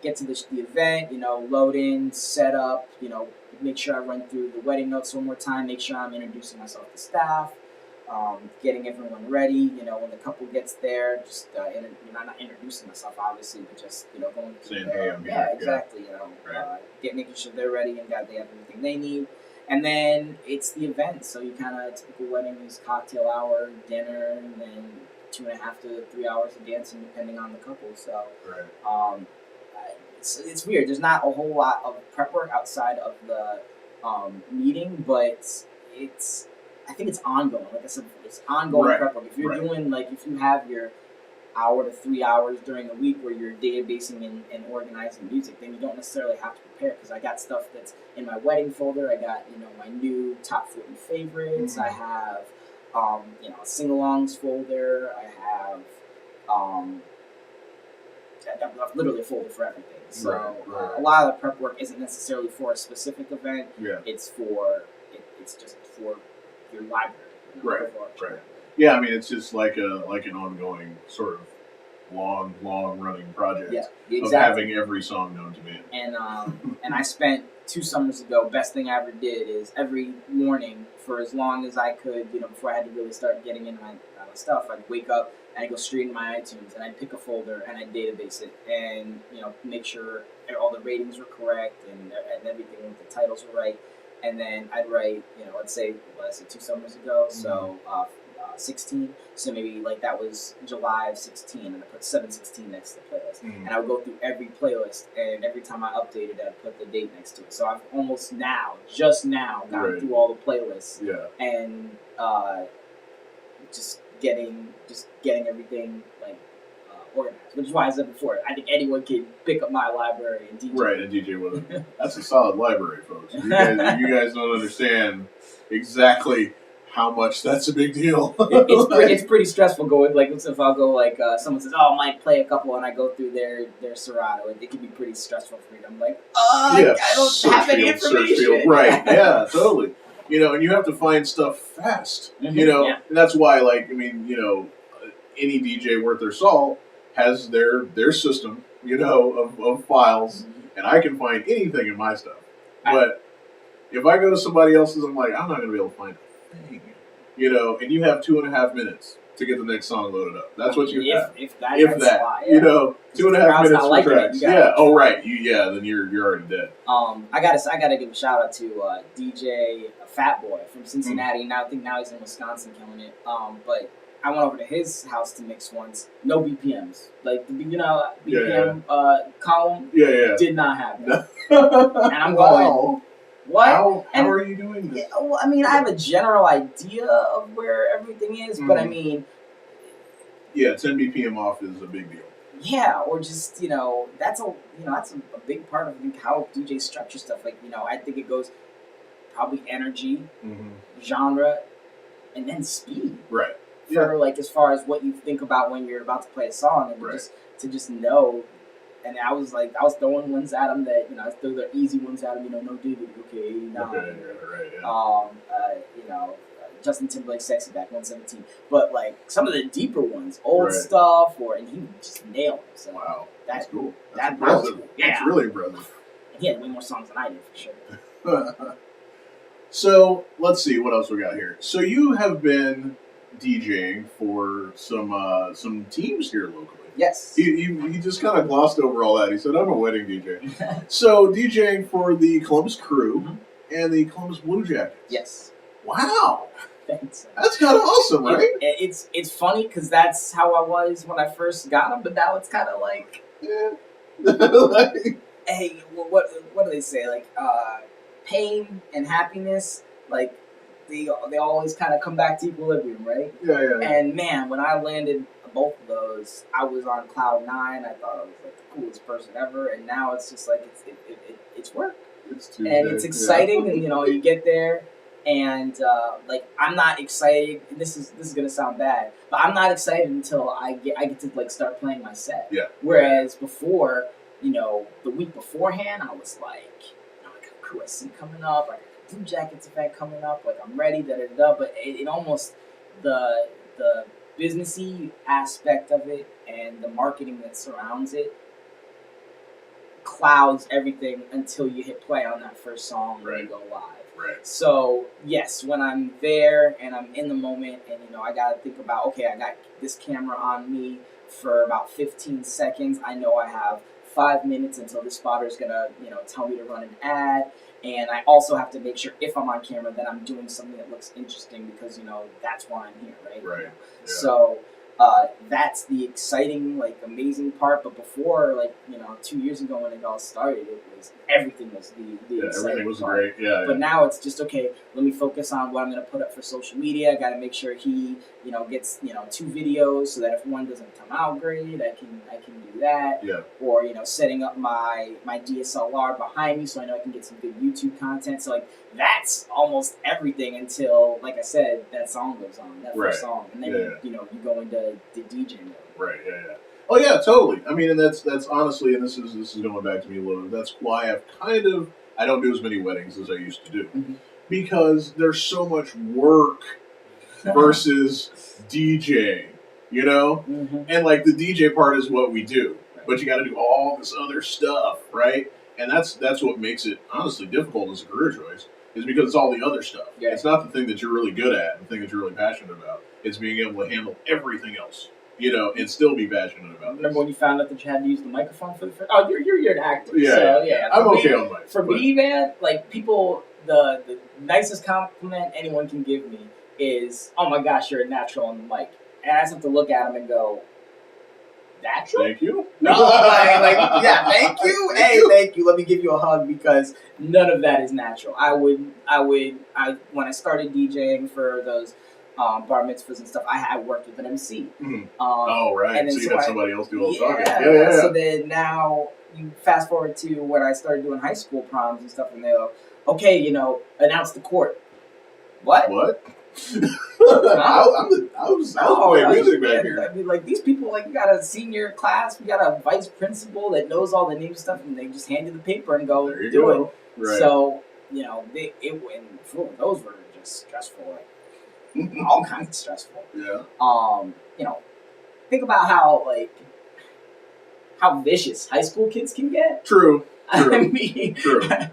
Get to the event, load in, set up, make sure I run through the wedding notes one more time, make sure I'm introducing myself to staff, getting everyone ready. When the couple gets there, just not introducing myself obviously, but just going through saying, "Hey, I'm here." Yeah, exactly. Making sure they're ready and that they have everything they need. And then it's the event, so you kind of typical wedding is cocktail hour, dinner, and then 2.5 to 3 hours of dancing, depending on the couple. So, it's weird. There's not a whole lot of prep work outside of the meeting, but I think it's ongoing. Like I said, it's ongoing prep work. If you're doing if you have your hour to 3 hours during the week where you're databasing and organizing music, then you don't necessarily have to prepare, because I got stuff that's in my wedding folder. I got my new top 40 favorites. I have a sing-alongs folder. I have literally a folder for everything. So a lot of the prep work isn't necessarily for a specific event. Yeah. It's just for your library. Right. Yeah, I mean, it's just like an ongoing sort of long running project of having every song known to man. And I spent 2 summers ago, best thing I ever did is every morning for as long as I could, before I had to really start getting into my stuff, I'd wake up and I'd go straight into my iTunes and I'd pick a folder and I'd database it and, make sure all the ratings were correct and everything with the titles were right. And then I'd write, let's say 2 summers ago, so 16. So maybe that was July of 16, and I put 7/16 next to the playlist. And I would go through every playlist, and every time I updated, I'd put the date next to it. So I've just now gone through all the playlists, and just getting everything organized. Which is why I said before, I think anyone can pick up my library and DJ. Right, and DJ with it. That's a solid library, folks. You guys don't understand exactly how much that's a big deal. It's pretty stressful going, if I'll go, someone says, oh, Mike, play a couple, and I go through their Serato, it can be pretty stressful for me. I'm like, I don't have any information. Right, yeah, totally. And you have to find stuff fast, and that's why, any DJ worth their salt has their system, of files, and I can find anything in my stuff. But if I go to somebody else's, I'm like, I'm not going to be able to find a thing. And you have 2.5 minutes to get the next song loaded up. That's what you have. If that. 2.5 minutes for tracks. Yeah. Oh, right. Then you're already dead. I gotta give a shout out to DJ Fat Boy from Cincinnati. Now I think he's in Wisconsin killing it. But I went over to his house to mix once. No BPMs. The BPM column did not have that. And I'm going, what? How are you doing this? Yeah, well, I mean, I have a general idea of where everything is, but I mean... Yeah, 10 BPM off is a big deal. Yeah, or just, that's a big part of how DJs structure stuff. I think it goes probably energy, genre, and then speed. Right. For as far as what you think about when you're about to play a song, and to just know. And I was throwing ones at him that I threw the easy ones at him. No David, okay, 89. Justin Timberlake, Sexy Back, 117. But some of the deeper ones, old stuff, and he would just nail them. So wow, that's cool. That's impressive. Yeah, that's really impressive. And he had way more songs than I did for sure. So let's see what else we got here. So you have been DJing for some teams here locally. Yes. He just kind of glossed over all that. He said, I'm a wedding DJ. So DJing for the Columbus Crew and the Columbus Blue Jackets. Yes. Wow. Thanks. That's kind of awesome, right? It's funny because that's how I was when I first got them, but now it's kind of hey, what do they say? Pain and happiness, they always kind of come back to equilibrium, right? Yeah. And man, when I landed both of those, I was on cloud 9. I thought I was the coolest person ever, and now it's just it's work. It's Tuesday, and it's exciting, and you get there, and I'm not excited. This is gonna sound bad, but I'm not excited until I get to start playing my set. Yeah. Whereas before, the week beforehand, I was I got Crew SC coming up, I got the Blue Jackets event coming up, I'm ready, but it almost the businessy aspect of it and the marketing that surrounds it clouds everything until you hit play on that first song and you go live. Right. So yes, when I'm there and I'm in the moment and I gotta think about, okay, I got this camera on me for about 15 seconds. I know I have 5 minutes until the spotter's gonna tell me to run an ad. And I also have to make sure if I'm on camera that I'm doing something that looks interesting because, that's why I'm here, right? Right. Yeah. So That's the exciting, like, amazing part. But before, like, 2 years ago when it all started, everything was the exciting everything was part. great. Yeah. But now it's just, okay, let me focus on what I'm going to put up for social media. I got to make sure he, gets, 2 videos so that if one doesn't come out great, I can do that. Yeah. Or, setting up my DSLR behind me so I know I can get some good YouTube content. So, like, that's almost everything until, like I said, that song goes on, that first song. And then, you go into the DJ mode. Right, yeah. Oh, yeah, totally. I mean, and that's honestly, and this is going back to me a little bit, that's why I don't do as many weddings as I used to do. Mm-hmm. Because there's so much work versus DJ, Mm-hmm. And, like, the DJ part is what we do. But you got to do all this other stuff, right? And that's what makes it, honestly, difficult as a career choice, is because it's all the other stuff. Yeah. It's not the thing that you're really good at, the thing that you're really passionate about. It's being able to handle everything else, and still be passionate about it. Remember when you found out that you had to use the microphone for the first? Oh, you're an actor. Yeah, so, yeah. I'm okay on mic. For me, man, like, people, the nicest compliment anyone can give me is, "Oh my gosh, you're a natural on the mic," and I just have to look at them and go, "Natural? Thank you." No, yeah, thank you. Thank you. Let me give you a hug, because none of that is natural. I when I started DJing for those bar mitzvahs and stuff, I worked with an MC. Mm-hmm. And then so you had somebody else do all the talking. Yeah. So then now you fast forward to when I started doing high school proms and stuff, and they go, "Okay, announce the court." What? I was playing music back here. I mean, like, these people, like, you got a senior class, we got a vice principal that knows all the name stuff, and they just hand you the paper and go, do it. Right. So, those were just stressful, like, all kinds of stressful. Yeah. Think about how vicious high school kids can get. True. I mean, True that.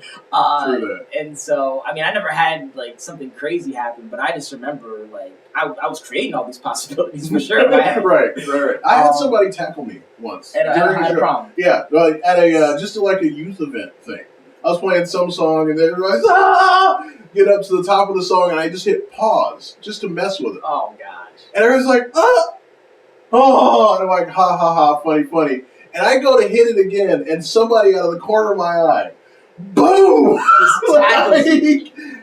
And so, I mean, I never had, like, something crazy happen, but I just remember, like, I was creating all these possibilities for sure. Right. I had somebody tackle me once at a prom. Yeah, like at a just like a youth event thing. I was playing some song, and everybody's get up to the top of the song, and I just hit pause just to mess with it. Oh gosh! And everyone's like, and I'm like, ha ha ha, funny. And I go to hit it again, and somebody out of the corner of my eye, boom!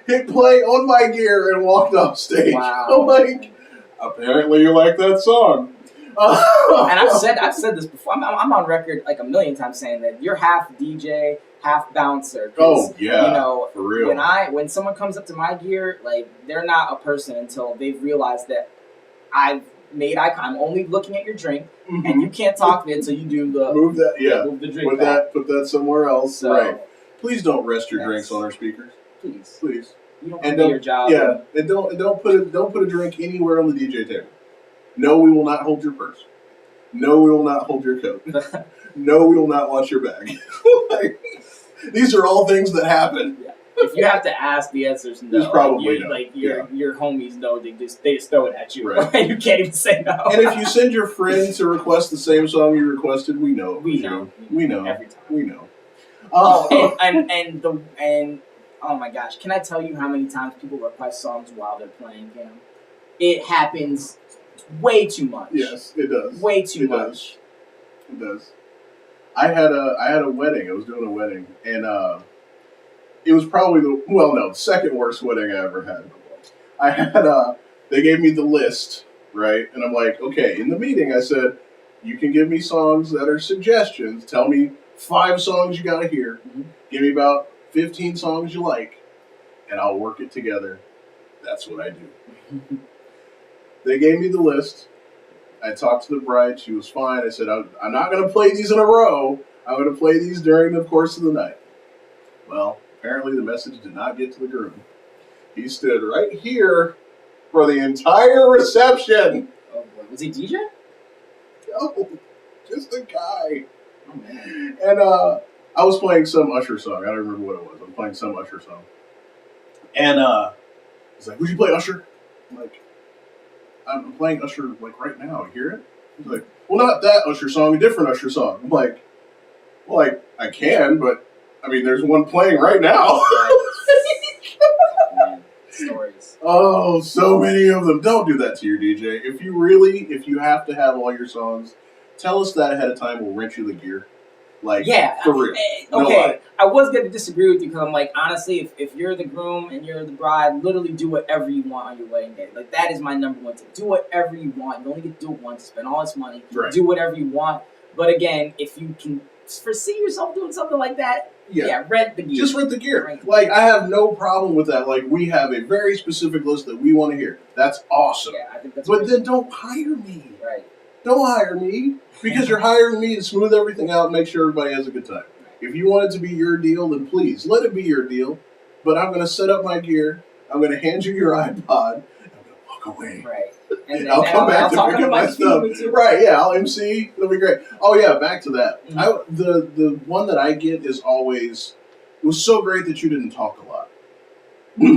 Hit play on my gear and walked off stage. Wow. I'm like, apparently you like that song. And I've said this before. I'm on record like a million times saying that you're half DJ, half bouncer. Oh yeah, for real. When someone comes up to my gear, like, they're not a person until they've realized that I've made eye contact. I'm only looking at your drink, and you can't talk to me until you do the move the drink back. Put that somewhere else. So, right. Please don't rest your drinks on our speakers. Please. You don't do your job. Yeah, and don't put a drink anywhere on the DJ table. No, we will not hold your purse. No, we will not hold your coat. No, we will not watch your bag. These are all things that happen. Yeah. If you have to ask, the answer's no. It's probably no. Like, your homies know, they just throw it at you. Right. You can't even say no. And if you send your friend to request the same song you requested, we know. We know every time. We know. And oh my gosh, can I tell you how many times people request songs while they're playing? It happens way too much. Yes, it does. Way too much. It does. I had a wedding. I was doing a wedding, and it was probably the second worst wedding I ever had. I had they gave me the list, right? And I'm like, okay, in the meeting I said, you can give me songs that are suggestions. Tell me 5 songs you gotta hear. Mm-hmm. Give me about 15 songs you like, and I'll work it together. That's what I do. They gave me the list. I talked to the bride. She was fine. I said, I'm not going to play these in a row. I'm going to play these during the course of the night. Well, apparently the message did not get to the groom. He stood right here for the entire reception. Oh, boy. Was he DJ? No, just a guy. Oh, man. And I was playing some Usher song. I don't remember what it was. I was playing some Usher song. And he's like, would you play Usher? I'm like, I'm playing Usher, like, right now. You hear it? He's like, well, not that Usher song, a different Usher song. I'm like, well, I can, but, I mean, there's one playing right now. Man, stories. Oh, so many of them. Don't do that to your DJ. If you have to have all your songs, tell us that ahead of time. We'll rent you the gear. Like, yeah, for real. No okay, lie. I was going to disagree with you because I'm like, honestly, if you're the groom and you're the bride, literally do whatever you want on your wedding day. Like, that is my number one tip. Do whatever you want. You only get to do it once. Spend all this money. Right. Do whatever you want. But again, if you can foresee yourself doing something like that, rent the gear. Just rent the gear. Like, I have no problem with that. Like, we have a very specific list that we want to hear. That's awesome. Yeah, I think that's But then don't hire me. Right. Don't hire me. Because you're hiring me to smooth everything out and make sure everybody has a good time. If you want it to be your deal, then please, let it be your deal. But I'm going to set up my gear. I'm going to hand you your iPod. I'm going to walk away. Right. And then I'll come back to pick up my stuff. Right, yeah, I'll MC. It'll be great. Oh, yeah, back to that. Mm-hmm. The one that I get is always, it was so great that you didn't talk a lot.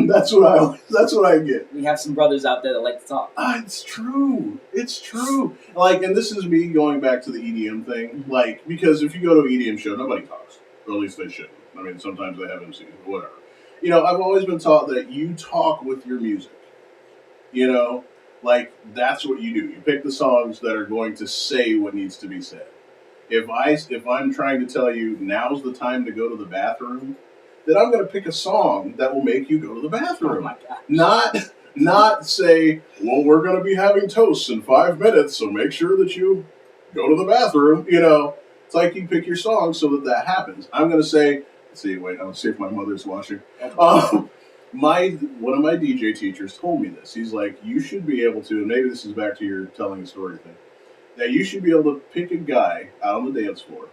That's what I get. We have some brothers out there that like to talk. It's true. It's true. Like, and this is me going back to the EDM thing. Mm-hmm. Like, because if you go to an EDM show, nobody talks. Or at least they shouldn't. I mean, sometimes they have MCs, but whatever. You know, I've always been taught that you talk with your music. You know? Like, that's what you do. You pick the songs that are going to say what needs to be said. If I'm trying to tell you, now's the time to go to the bathroom, then I'm going to pick a song that will make you go to the bathroom. Oh my God. Not say, well, we're going to be having toasts in 5 minutes, so make sure that you go to the bathroom. You know, it's like you pick your song so that happens. I'm going to say, I'm going to see if my mother's watching. One of my DJ teachers told me this. He's like, you should be able to, and maybe this is back to your telling a story thing, that you should be able to pick a guy out on the dance floor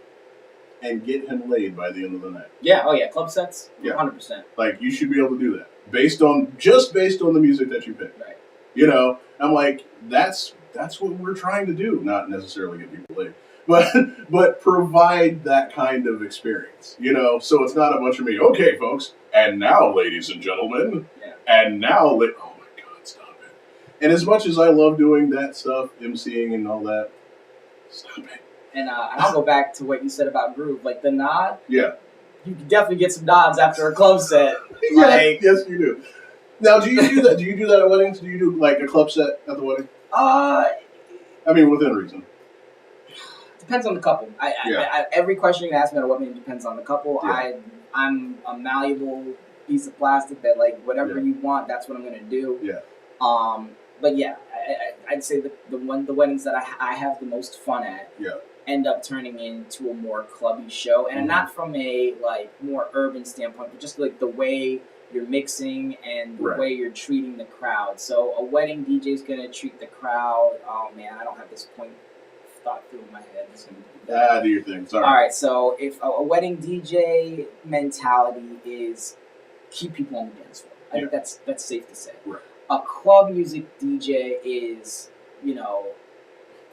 and get him laid by the end of the night. Yeah, oh yeah, club sets, yeah. 100%. Like, you should be able to do that based on the music that you pick. Right. You know, I'm like, that's what we're trying to do. Not necessarily get people laid, but provide that kind of experience. You know, so it's not a bunch of me. Okay, folks, and now, ladies and gentlemen, and now, oh my God, stop it! And as much as I love doing that stuff, emceeing and all that, stop it. And I'll go back to what you said about groove, like the nod. Yeah. You can definitely get some nods after a club set. Yes, you do. Now, do you do that? Do you do that at weddings? Do you do like a club set at the wedding? I mean, within reason. Depends on the couple. Every question you ask me at a wedding depends on the couple. Yeah. I'm a malleable piece of plastic that, like, whatever you want, that's what I'm gonna do. Yeah. But yeah, I'd say the weddings that I have the most fun at end up turning into a more clubby show, and not from a like more urban standpoint, but just like the way you're mixing and the way you're treating the crowd. So a wedding DJ is gonna treat the crowd. Oh man, I don't have this point thought through in my head. Do your thing. Sorry. All right, so if a wedding DJ mentality is keep people on the dance floor, I think that's safe to say. Right. A club music DJ is, you know,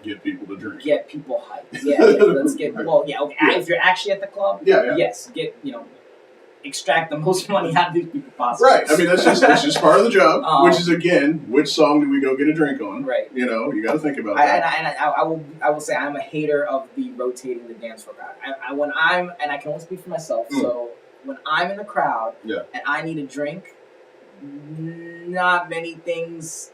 get people to drink. Get people hyped. Yeah, let's get, well, yeah, okay. If you're actually at the club, yes, extract the most money out of these people possible. Right. I mean, that's just part of the job, which is, again, which song do we go get a drink on? Right. You know, you got to think about that. I will say I'm a hater of the rotating the dance floor crowd. I can only speak for myself, so when I'm in the crowd and I need a drink, not many things.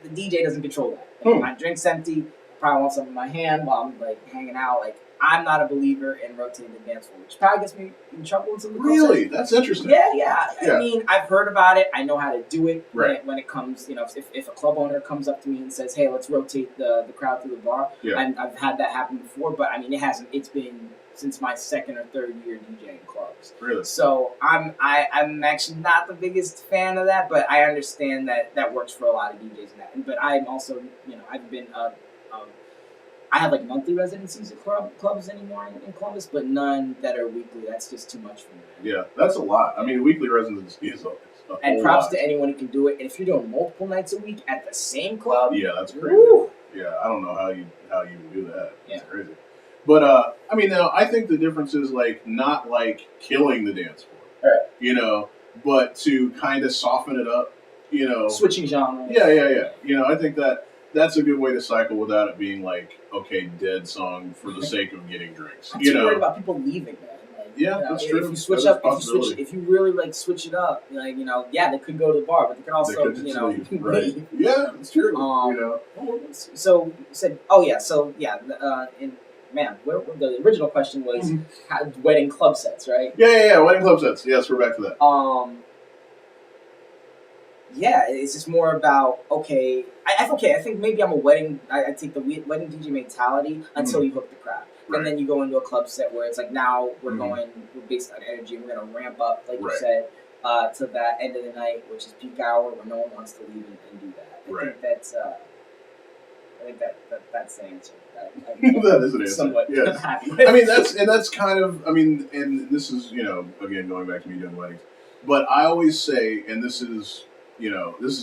The DJ doesn't control that. If my drink's empty, I probably want something in my hand while I'm like hanging out. Like, I'm not a believer in rotating the dance floor, which probably gets me in trouble in some of the Really? That's interesting. Yeah. I mean, I've heard about it. I know how to do it when it comes, you know, if a club owner comes up to me and says, hey, let's rotate the crowd through the bar. Yeah. I've had that happen before, but I mean, it's been since my second or third year DJing clubs. Really? So I'm actually not the biggest fan of that, but I understand that works for a lot of DJs. But I'm also, you know, I've been I have like monthly residencies at clubs anymore in Columbus, but none that are weekly. That's just too much for me. Yeah, that's a lot. I mean, weekly residency is a and props to anyone who can do it. And if you're doing multiple nights a week at the same club, that's crazy. Woo! Yeah, I don't know how you do that. It's crazy. But I mean, now I think the difference is like not like killing the dance floor, right? You know, but to kind of soften it up. You know, switching genres. Yeah. You know, I think that's a good way to cycle without it being like, okay, dead song for the sake of getting drinks. I'm too worried about people leaving, man. Yeah, You know, that's true. If you switch That is up, a possibility. if you really like switch it up, like they could go to the bar, but they could also, They could just leave, right? leave. Yeah, it's true. So you said, where the original question was wedding club sets, right? Yeah, wedding club sets. Yes, we're back to that. Yeah, it's just more about I think maybe I'm a wedding. I take the wedding DJ mentality until you hook the crowd, and then you go into a club set where it's like now we're based on energy, and we're gonna ramp up, like you said, to that end of the night, which is peak hour, where no one wants to leave and do that. I think that's the answer. That is an answer. Somewhat yes. happy with. I mean that's kind of and this is again going back to me doing weddings, but I always say, and this is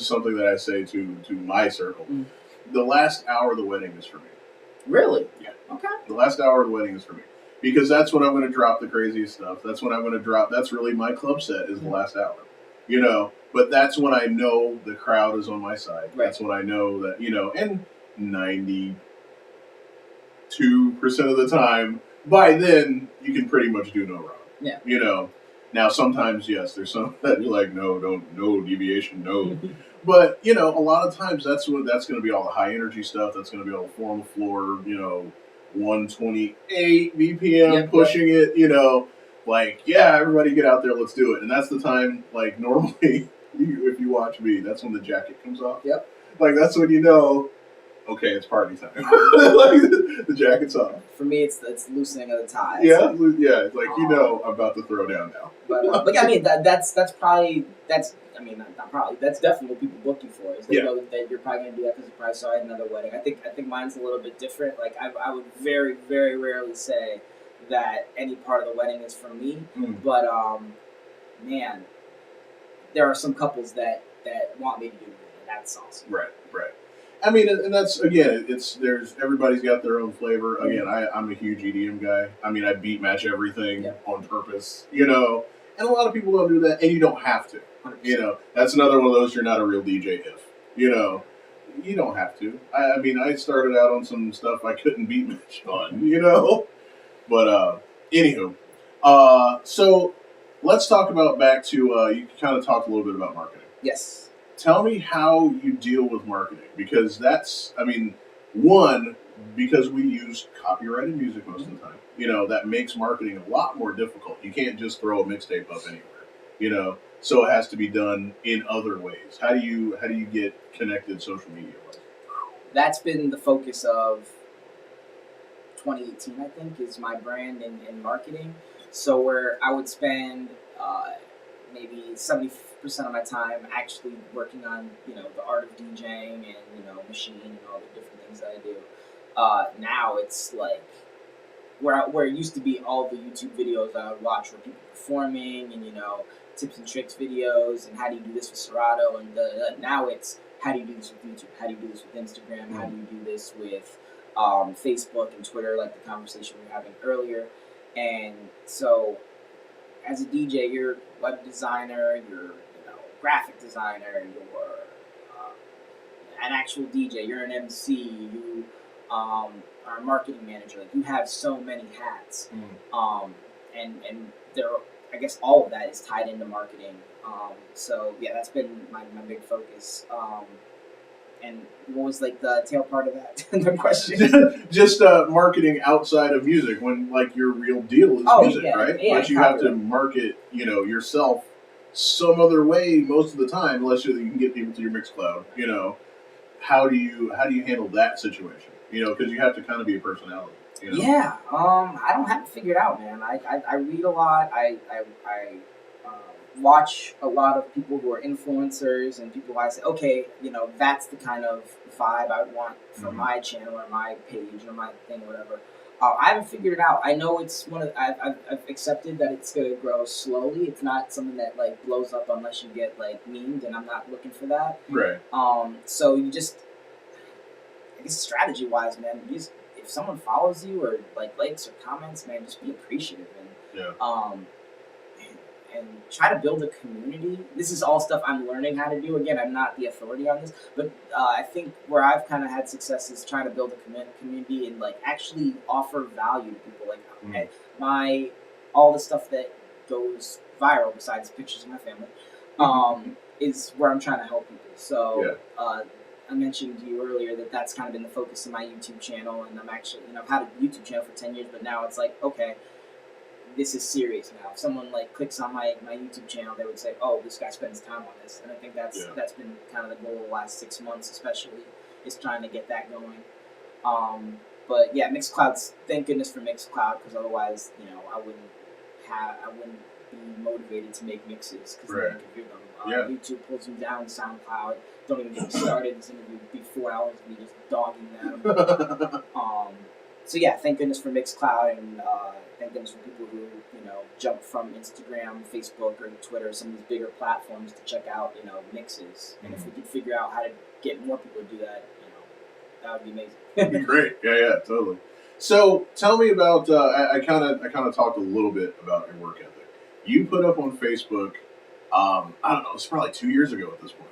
something that I say to my circle. The last hour of the wedding is for me. Really? Yeah. Okay. The last hour of the wedding is for me. Because that's when I'm going to drop the craziest stuff. That's when I'm going to drop, that's really my club set is the last hour. But that's when I know the crowd is on my side. Right. That's when I know that, and 92% of the time, by then, you can pretty much do no wrong. Yeah. Now, sometimes, yes, there's some that you're like, no deviation, no. But, a lot of times that's going to be all the high energy stuff. That's going to be all the four on the floor, 128 BPM, pushing it, everybody get out there, let's do it. And that's the time, like, normally, if you watch me, that's when the jacket comes off. Yep. Like, that's when okay, it's party time. Like, the jacket's off. For me, it's loosening of the ties. Yeah, it's like, I'm about to throw down now. But I mean, that's definitely what people book you for. Is they know that you're probably going to do that because you probably saw it at another wedding. I think mine's a little bit different. Like, I would very, very rarely say that any part of the wedding is for me. But, man, there are some couples that want me to do it, and that's awesome. Right. I mean, and that's, again, everybody's got their own flavor. Again, I'm a huge EDM guy. I mean, I beat match everything on purpose, and a lot of people don't do that, and you don't have to. 100%. That's another one of those, you're not a real DJ if. You don't have to. I mean, I started out on some stuff I couldn't beat match on, But, anywho. So, let's talk about back to, you kind of talked a little bit about marketing. Yes. Tell me how you deal with marketing, because because we use copyrighted music most of the time, that makes marketing a lot more difficult. You can't just throw a mixtape up anywhere, so it has to be done in other ways. How do you get connected social media wise? That's been the focus of 2018, I think, is my brand and marketing. So where I would spend maybe 70% of my time actually working on, the art of DJing and, machine and all the different things that I do. Now it's like where it used to be all the YouTube videos I would watch were people performing and, tips and tricks videos and how do you do this with Serato, and now it's how do you do this with YouTube? How do you do this with Instagram? How do you do this with Facebook and Twitter, like the conversation we were having earlier? And so as a DJ, you're a web designer, you're graphic designer, you're an actual DJ, you're an MC, you are a marketing manager. Like, you have so many hats, and there, I guess all of that is tied into marketing. So yeah, that's been my big focus. And what was like the tail part of that? The question? Just marketing outside of music, when like your real deal is music, right? Yeah, but you have to market, yourself some other way most of the time, unless you can get people to your Mixcloud. How do you handle that situation? Because you have to kind of be a personality. Yeah, I don't have it figured out, man. I read a lot. I watch a lot of people who are influencers and people who I say, okay, that's the kind of vibe I would want for my channel or my page or my thing, or whatever. I haven't figured it out. I know it's I've accepted that it's going to grow slowly. It's not something that like blows up unless you get like memed, and I'm not looking for that. Right. So you just, I guess strategy wise, man, if someone follows you or like likes or comments, man, just be appreciative and try to build a community. This is all stuff I'm learning how to do. Again, I'm not the authority on this, but I think where I've kind of had success is trying to build a community and like actually offer value to people. Like all the stuff that goes viral besides pictures of my family is where I'm trying to help people. So I mentioned to you earlier that that's kind of been the focus of my YouTube channel, and I'm actually, I've had a YouTube channel for 10 years, but now it's like, okay, this is serious now. If someone like clicks on my YouTube channel, they would say, oh, this guy spends time on this. And I think that's been kind of the goal of the last 6 months, especially, is trying to get that going. But yeah, Mixcloud's, thank goodness for Mixcloud, because otherwise, I wouldn't be motivated to make mixes, because then I could hear them. YouTube pulls me down, SoundCloud, don't even get me started. This interview would be 4 hours of me just dogging them. So yeah, thank goodness for Mixcloud, and thank goodness for people who, jump from Instagram, Facebook, or Twitter, some of these bigger platforms to check out, mixes. And if we could figure out how to get more people to do that, that would be amazing. That'd be great. Yeah, totally. So tell me about, I kind of talked a little bit about your work ethic. You put up on Facebook, I don't know, it's probably 2 years ago at this point,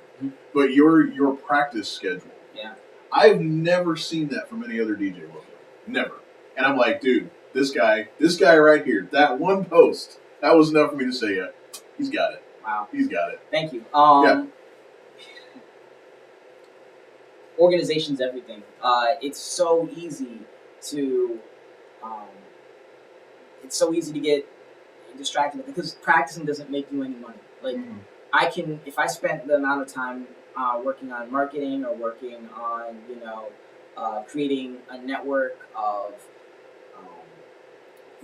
but your practice schedule. Yeah. I've never seen that from any other DJ locally. Never. And I'm like, dude, this guy right here, that one post, that was enough for me to say, yeah, he's got it. Wow. He's got it. Thank you. Organization's everything. It's so easy to get distracted because practicing doesn't make you any money. Like if I spent the amount of time working on marketing or working on creating a network of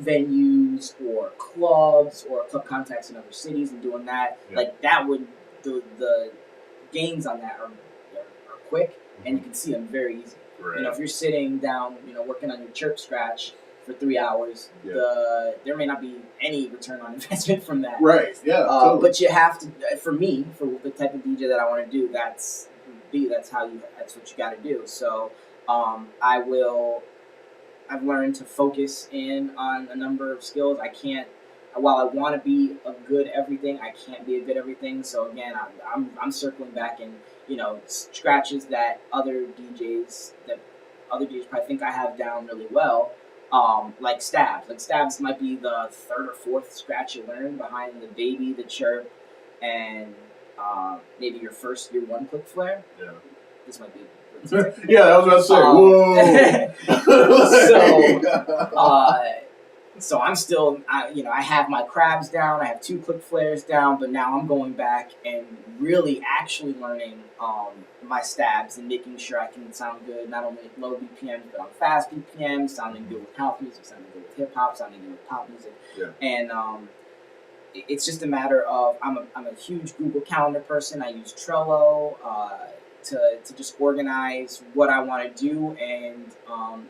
venues or clubs or club contacts in other cities and doing that, like that would the gains on that are quick, and you can see them very easy. Right. If you're sitting down, working on your chirp scratch for 3 hours, there may not be any return on investment from that. Right. Yeah. Totally. But you have to. For me, for the type of DJ that I want to do, that's what you got to do. So I've learned to focus in on a number of skills. I can't. While I want to be a good everything, I can't be a good everything. So again, I'm circling back and scratches that other DJs probably think I have down really well. Like stabs. Like stabs might be the third or fourth scratch you learn behind the baby, the chirp, and maybe your one click flare. Yeah. This might be. Yeah, I was about to say, whoa. So I'm still, I have my crabs down, I have 2 click flares down, but now I'm going back and really actually learning my stabs and making sure I can sound good, not only at low BPMs, but on fast BPMs, sounding good with house music, sounding good with hip hop, sounding good with pop music. Yeah. And it's just a matter of, I'm a huge Google Calendar person. I use Trello to just organize what I want to do. And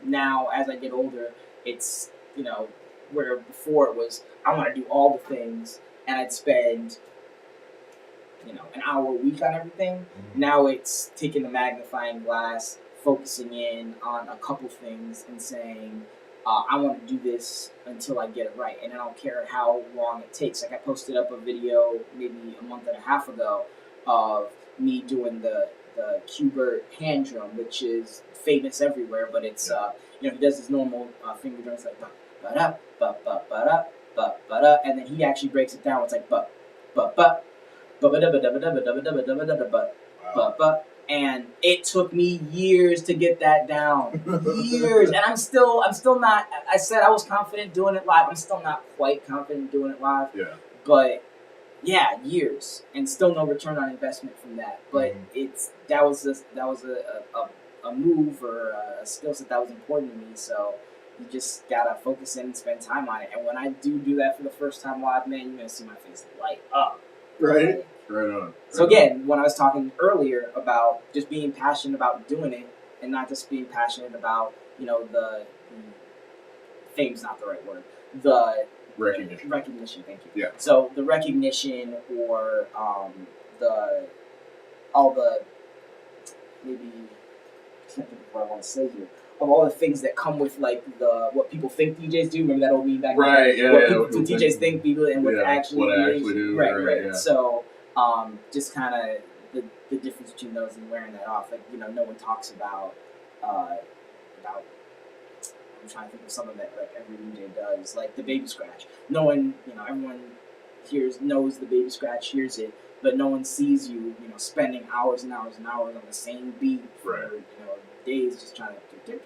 now, as I get older, it's, where before it was, I want to do all the things, and I'd spend, an hour a week on everything. Now it's taking the magnifying glass, focusing in on a couple things, and saying, I want to do this until I get it right. And I don't care how long it takes. Like I posted up a video maybe a month and a half ago of me doing the Qbert hand drum, which is famous everywhere, but it's, he does his normal finger drums like ba-da, ba-ba-ba-da, ba-ba-da, and then he actually breaks it down. It's like ba-ba-ba, ba-ba-da-ba-da-ba-da-ba-da-ba-da-ba, and it took me years to get that down. Years. And I'm still not, I said I was confident doing it live. I'm still not quite confident doing it live. Yeah. But yeah, years, and still no return on investment from that. But that was a move or a skill set that was important to me. So you just gotta focus in and spend time on it. And when I do that for the first time live, man, you're gonna see my face light up. Right. Right on. So again, when I was talking earlier about just being passionate about doing it, and not just being passionate about the fame's not the right word. The recognition, thank you. Yeah. So the recognition or maybe I can't think of what I want to say here. Of all the things that come with what people think DJs do. Remember that old meme back right? then? Yeah. What DJs think people and what actually do. Right. Yeah. So just kind of the difference between those and wearing that off. Like no one talks about I'm trying to think of something that like every DJ does, like the baby scratch. No one, everyone knows the baby scratch, hears it, but no one sees you, spending hours and hours and hours on the same beat for days, just trying to.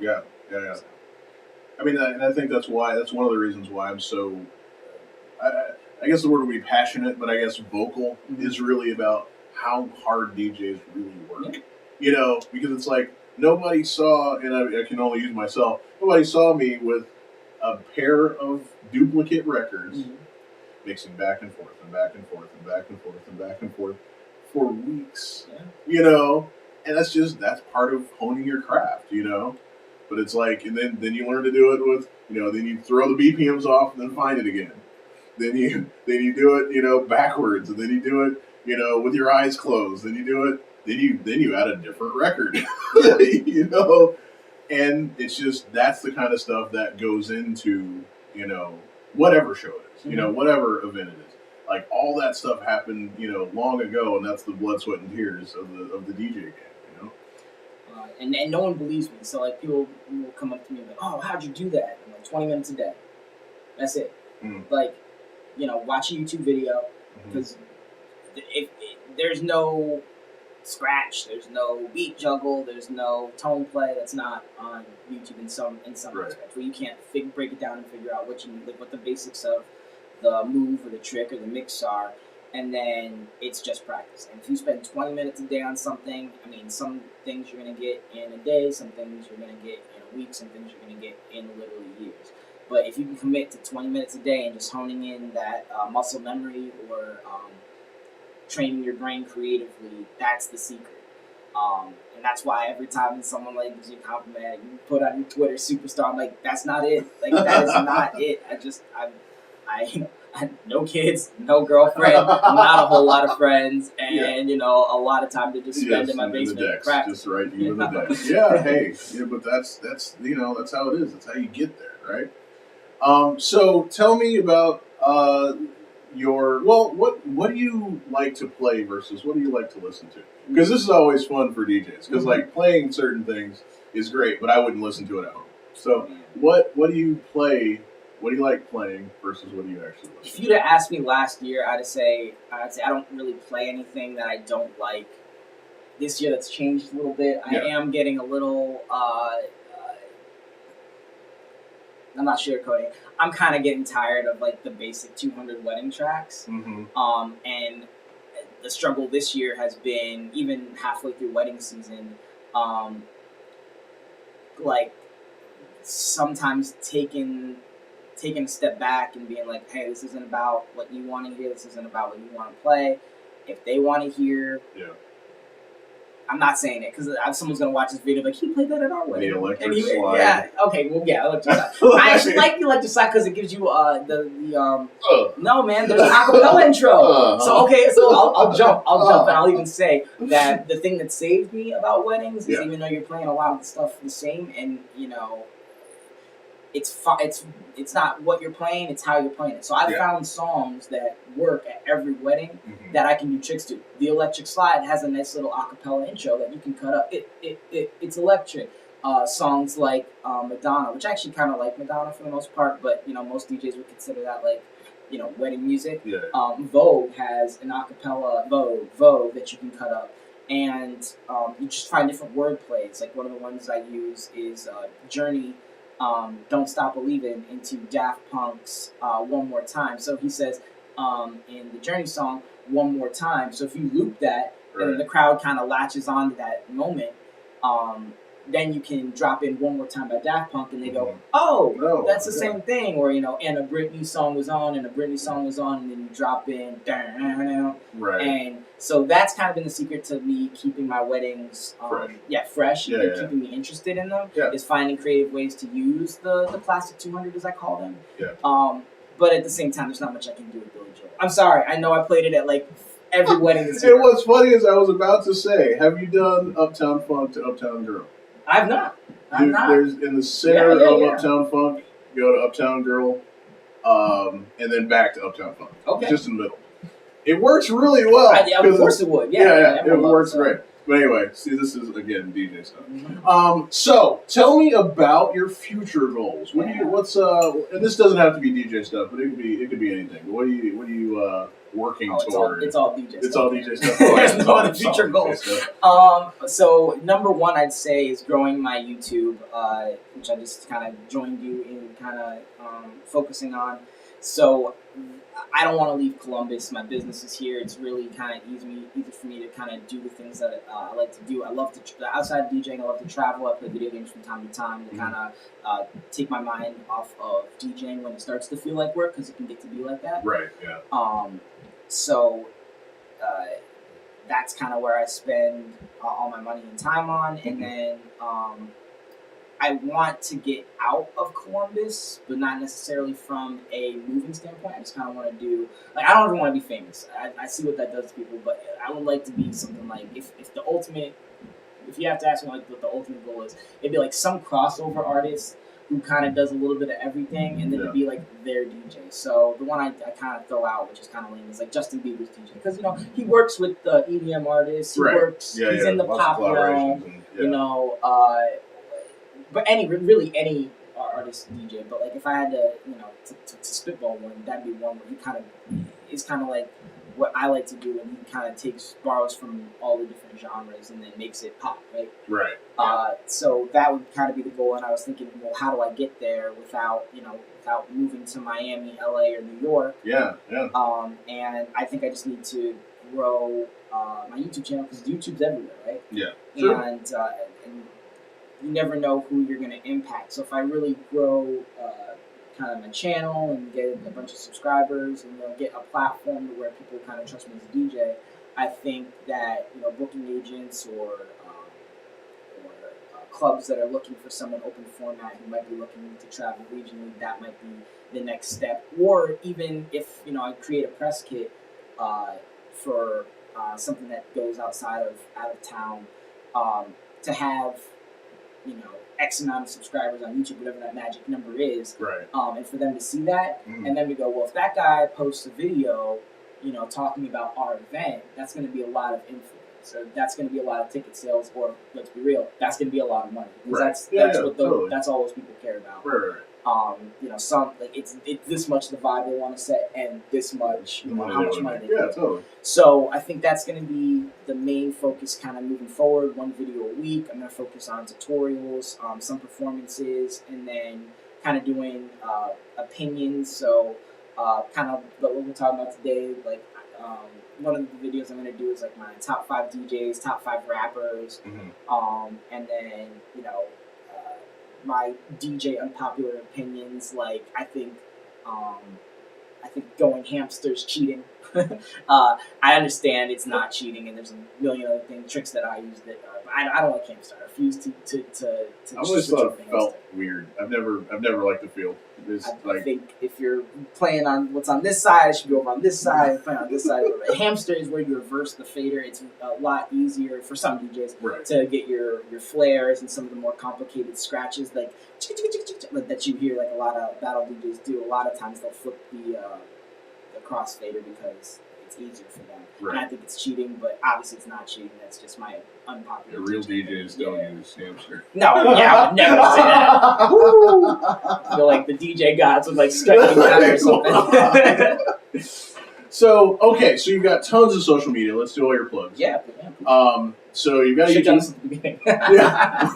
Yeah. So. I mean, and I think that's one of the reasons why I'm so. I guess the word would be passionate, but I guess vocal is really about how hard DJs really work. Yeah. Because it's like nobody saw, and I can only use myself. Nobody saw me with a pair of duplicate records, mixing back and forth and back and forth and back and forth and back and forth for weeks. Yeah. And that's part of honing your craft. But it's like, and then you learn to do it with, then you throw the BPMs off and then find it again. Then you do it, backwards, and then you do it, with your eyes closed. Then you do it. Then you add a different record, And it's just that's the kind of stuff that goes into whatever show it is, whatever event it is. Like all that stuff happened, long ago, and that's the blood, sweat, and tears of the DJ game. And no one believes me. So like people will come up to me and be like, "Oh, how'd you do that?" I'm like, 20 minutes a day. That's it. Like, watch a YouTube video because there's no scratch, there's no beat juggle, there's no tone play that's not on YouTube in some aspect where you can't break it down and figure out what you need, like what the basics of the move or the trick or the mix are. And then it's just practice. And if you spend 20 minutes a day on something, I mean, some things you're going to get in a day, some things you're going to get in a week, some things you're going to get in literally years. But if you can commit to 20 minutes a day and just honing in that muscle memory or training your brain creatively, that's the secret. And that's why every time someone like gives you a compliment, you put on your Twitter superstar, I'm like, that's not it. Like, that is not it. I no kids, no girlfriend, not a whole lot of friends, and a lot of time to just spend in my basement practicing. Just right, you in the decks. Yeah, hey, but that's that's how it is. That's how you get there, right? So tell me about what do you like to play versus what do you like to listen to? Because this is always fun for DJs. Because like playing certain things is great, but I wouldn't listen to it at home. So what do you play? What do you like playing versus what do you actually listen to? If you'd have asked me last year, I'd say I don't really play anything that I don't like. This year that's changed a little bit. I am getting a little, I'm not sugarcoating. I'm kind of getting tired of like the basic 200 wedding tracks. And the struggle this year has been, even halfway through wedding season, like sometimes taking a step back and being like, hey, this isn't about what you want to hear. This isn't about what you want to play. If they want to hear, I'm not saying it because someone's going to watch this video like, he played that at our wedding. The electric slide. Yeah, okay, well, yeah, electric slide. I actually like the electric slide because it gives you no, man, there's an acapella intro. So I'll jump, and I'll even say that the thing that saved me about weddings is even though you're playing a lot of the stuff the same, and it's not what you're playing, it's how you're playing it. So I've found songs that work at every wedding that I can do tricks to. The electric slide has a nice little acapella intro that you can cut up. It's electric. Songs like Madonna, which I actually kind of like Madonna for the most part, but most DJs would consider that like wedding music. Vogue has an acapella Vogue that you can cut up. And you just find different word plays. Like one of the ones I use is Journey, Don't Stop Believin' into Daft Punk's One More Time. So he says in the Journey song, one more time. So if you loop that, and then the crowd kind of latches on to that moment, then you can drop in One More Time by Daft Punk, and they go, oh, that's the same thing. Or, and a Britney song was on, and then you drop in, and so that's kind of been the secret to me keeping my weddings fresh and keeping me interested in them, is finding creative ways to use the classic 200, as I call them. But at the same time, there's not much I can do with Billy Joel. I'm sorry, I know I played it at like every wedding this year. And what's funny is I was about to say, have you done Uptown Funk to Uptown Girl? I've not. There's in the center of Uptown Funk, go to Uptown Girl, and then back to Uptown Funk. Okay. Just in the middle. It works really well. Of course it would. It works great. But anyway, see, this is again DJ stuff. So tell me about your future goals. What do you? What's And this doesn't have to be DJ stuff, but it could be anything. What are you working toward? It's all DJ. It's all DJ stuff. There's no other future goals. So number one, I'd say is growing my YouTube, which I just kind of joined you in, kind of focusing on. So I don't want to leave Columbus. My business is here. It's really kind of easy for me to kind of do the things that I like to do. I love to outside of DJing. I love to travel. I play video games from time to time to kind of take my mind off of DJing when it starts to feel like work, because it can get to be like that. Right. Yeah. So that's kind of where I spend all my money and time on, and then I want to get out of Columbus, but not necessarily from a moving standpoint. I just kind of want to do, like, I don't ever want to be famous. I see what that does to people, but I would like to be something like, if you have to ask me like what the ultimate goal is, it'd be like some crossover artist who kind of does a little bit of everything, and then it'd be like their DJ. So the one I kind of throw out, which is kind of lame, is like Justin Bieber's DJ, because he works with the EDM artists. He works. He's in the pop realm. But any artist DJ. But like if I had to, to spitball one, that'd be one where he kind of is kind of like what I like to do, and he kind of borrows from all the different genres and then makes it pop, right? Right. So that would kind of be the goal, and I was thinking, well, how do I get there without moving to Miami, LA, or New York? Yeah. And I think I just need to grow my YouTube channel, because YouTube's everywhere, right? Yeah. And you never know who you're going to impact. So if I really grow kind of my channel and get a bunch of subscribers and get a platform to where people kind of trust me as a DJ, I think that booking agents or clubs that are looking for someone open format who might be looking to travel regionally, that might be the next step. Or even if I create a press kit for something that goes out of town, to have X amount of subscribers on YouTube, whatever that magic number is, right? And for them to see that, and then we go, well, if that guy posts a video, talking about our event, that's going to be a lot of influence. So that's going to be a lot of ticket sales, or let's be real, that's going to be a lot of money. Right. That's all those people care about. Right. Some like it's this much the vibe they want to set, and this much how much money they get. Totally. So I think that's going to be the main focus, kind of moving forward. One video a week. I'm going to focus on tutorials, some performances, and then kind of doing opinions. So kind of what we're talking about today, like one of the videos I'm going to do is like my top 5 DJs, top 5 rappers, and then my DJ unpopular opinions. Like I think going hamster's cheating. I understand it's not cheating, and there's a million other tricks that I use that. But I don't like hamster. I refuse to. I always thought it felt weird. I've never liked the feel. I think if you're playing on what's on this side, it should be over on this side. Playing on this side, a hamster is where you reverse the fader. It's a lot easier for some DJs to get your flares and some of the more complicated scratches, like that you hear like a lot of battle DJs do. A lot of times they'll flip the crossfader because it's easier for them. Right. And I think it's cheating, but obviously it's not cheating. That's just my unpopular. The real DJs don't use hamster. No, yeah, I would never say that. I feel like the DJ gods would like strike me down or something. So you've got tons of social media. Let's do all your plugs. Yeah. So you've got YouTube. Yeah.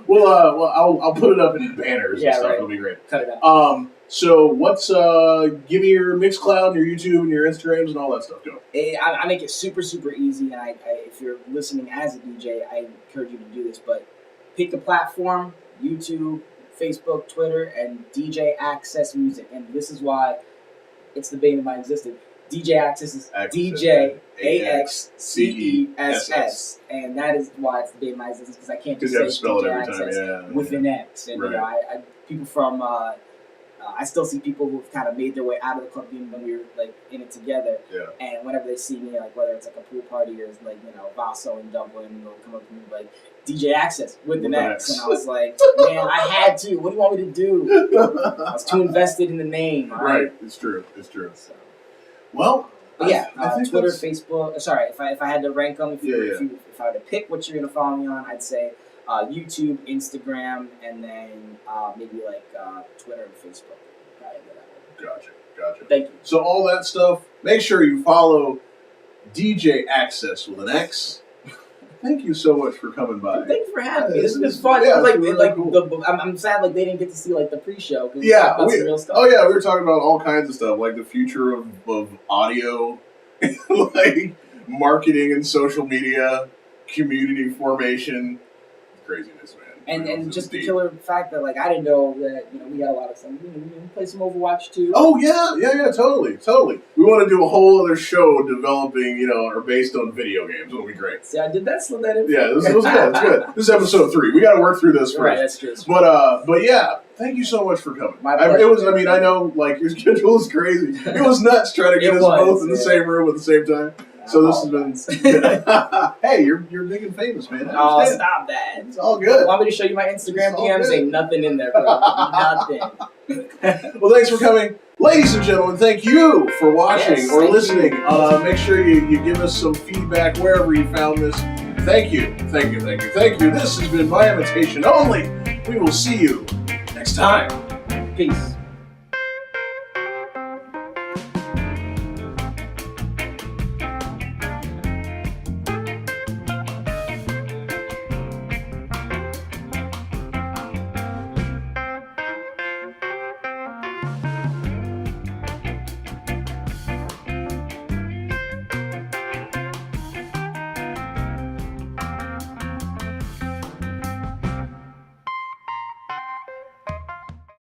Well, I'll put it up in banners and stuff. Right. It'll be great. Cut it out. So what's give me your Mixcloud and your YouTube and your Instagrams and all that stuff. Go. I make it super, super easy, and I if you're listening as a DJ, I encourage you to do this. But pick a platform: YouTube, Facebook, Twitter, and DJAXCESSMUSIC. And this is why it's the bane of my existence. DJAXCESS is DJAXCESS, and that is why it's the bane of my existence, because I can't just say DJAXCESS with an X. And I people from I still see people who've kind of made their way out of the club even when we were like in it together. Yeah. And whenever they see me, like whether it's like a pool party or it's like Vaso in Dublin, they'll come up to me like DJAXCESS with an X, and I was like, man, I had to. What do you want me to do? I was too invested in the name. Right. It's true. So. Well, But yeah, I think Twitter, that's- Facebook. Sorry, if I had to rank them, if Yeah. if I had to pick what you're gonna follow me on, I'd say YouTube, Instagram, and then maybe like Twitter and Facebook. Probably that way. Gotcha. Thank you. So all that stuff, make sure you follow DJ Access with an X. Thank you so much for coming by. Thank you for having me. Yeah, This this has is- been fun. yeah, Like, it's really like cool. I'm sad like they didn't get to see like the pre-show. 'Cause we Yeah, talked about some real stuff. oh yeah, we were talking about all kinds of stuff, like the future of audio, like marketing and social media, community formation, craziness, man. And It was just the deep. killer fact that like I didn't know that we got a lot of stuff. We play some Overwatch too. Oh yeah, totally. We want to do a whole other show developing, or based on video games. It'll be great. See, I did that. Slip that in. Yeah, this was good. It's good. This is episode 3. We got to work through this first. Right, that's true. But yeah, thank you so much for coming. My It pleasure. was. I mean, I know like your schedule is crazy. It was nuts trying to get It us was, both in the yeah. same room at the same time. So this has been. Hey, you're big and famous, man. I Oh, understand. stop that. It's all good. Want me to show you my Instagram It's all DMs? good. Ain't nothing in there, bro. Nothing. Well, thanks for coming. Ladies and gentlemen, thank you for watching Yes, or thank listening. you. Make sure you give us some feedback wherever you found this. Thank you. This has been My Imitation Only. We will see you next time. Peace.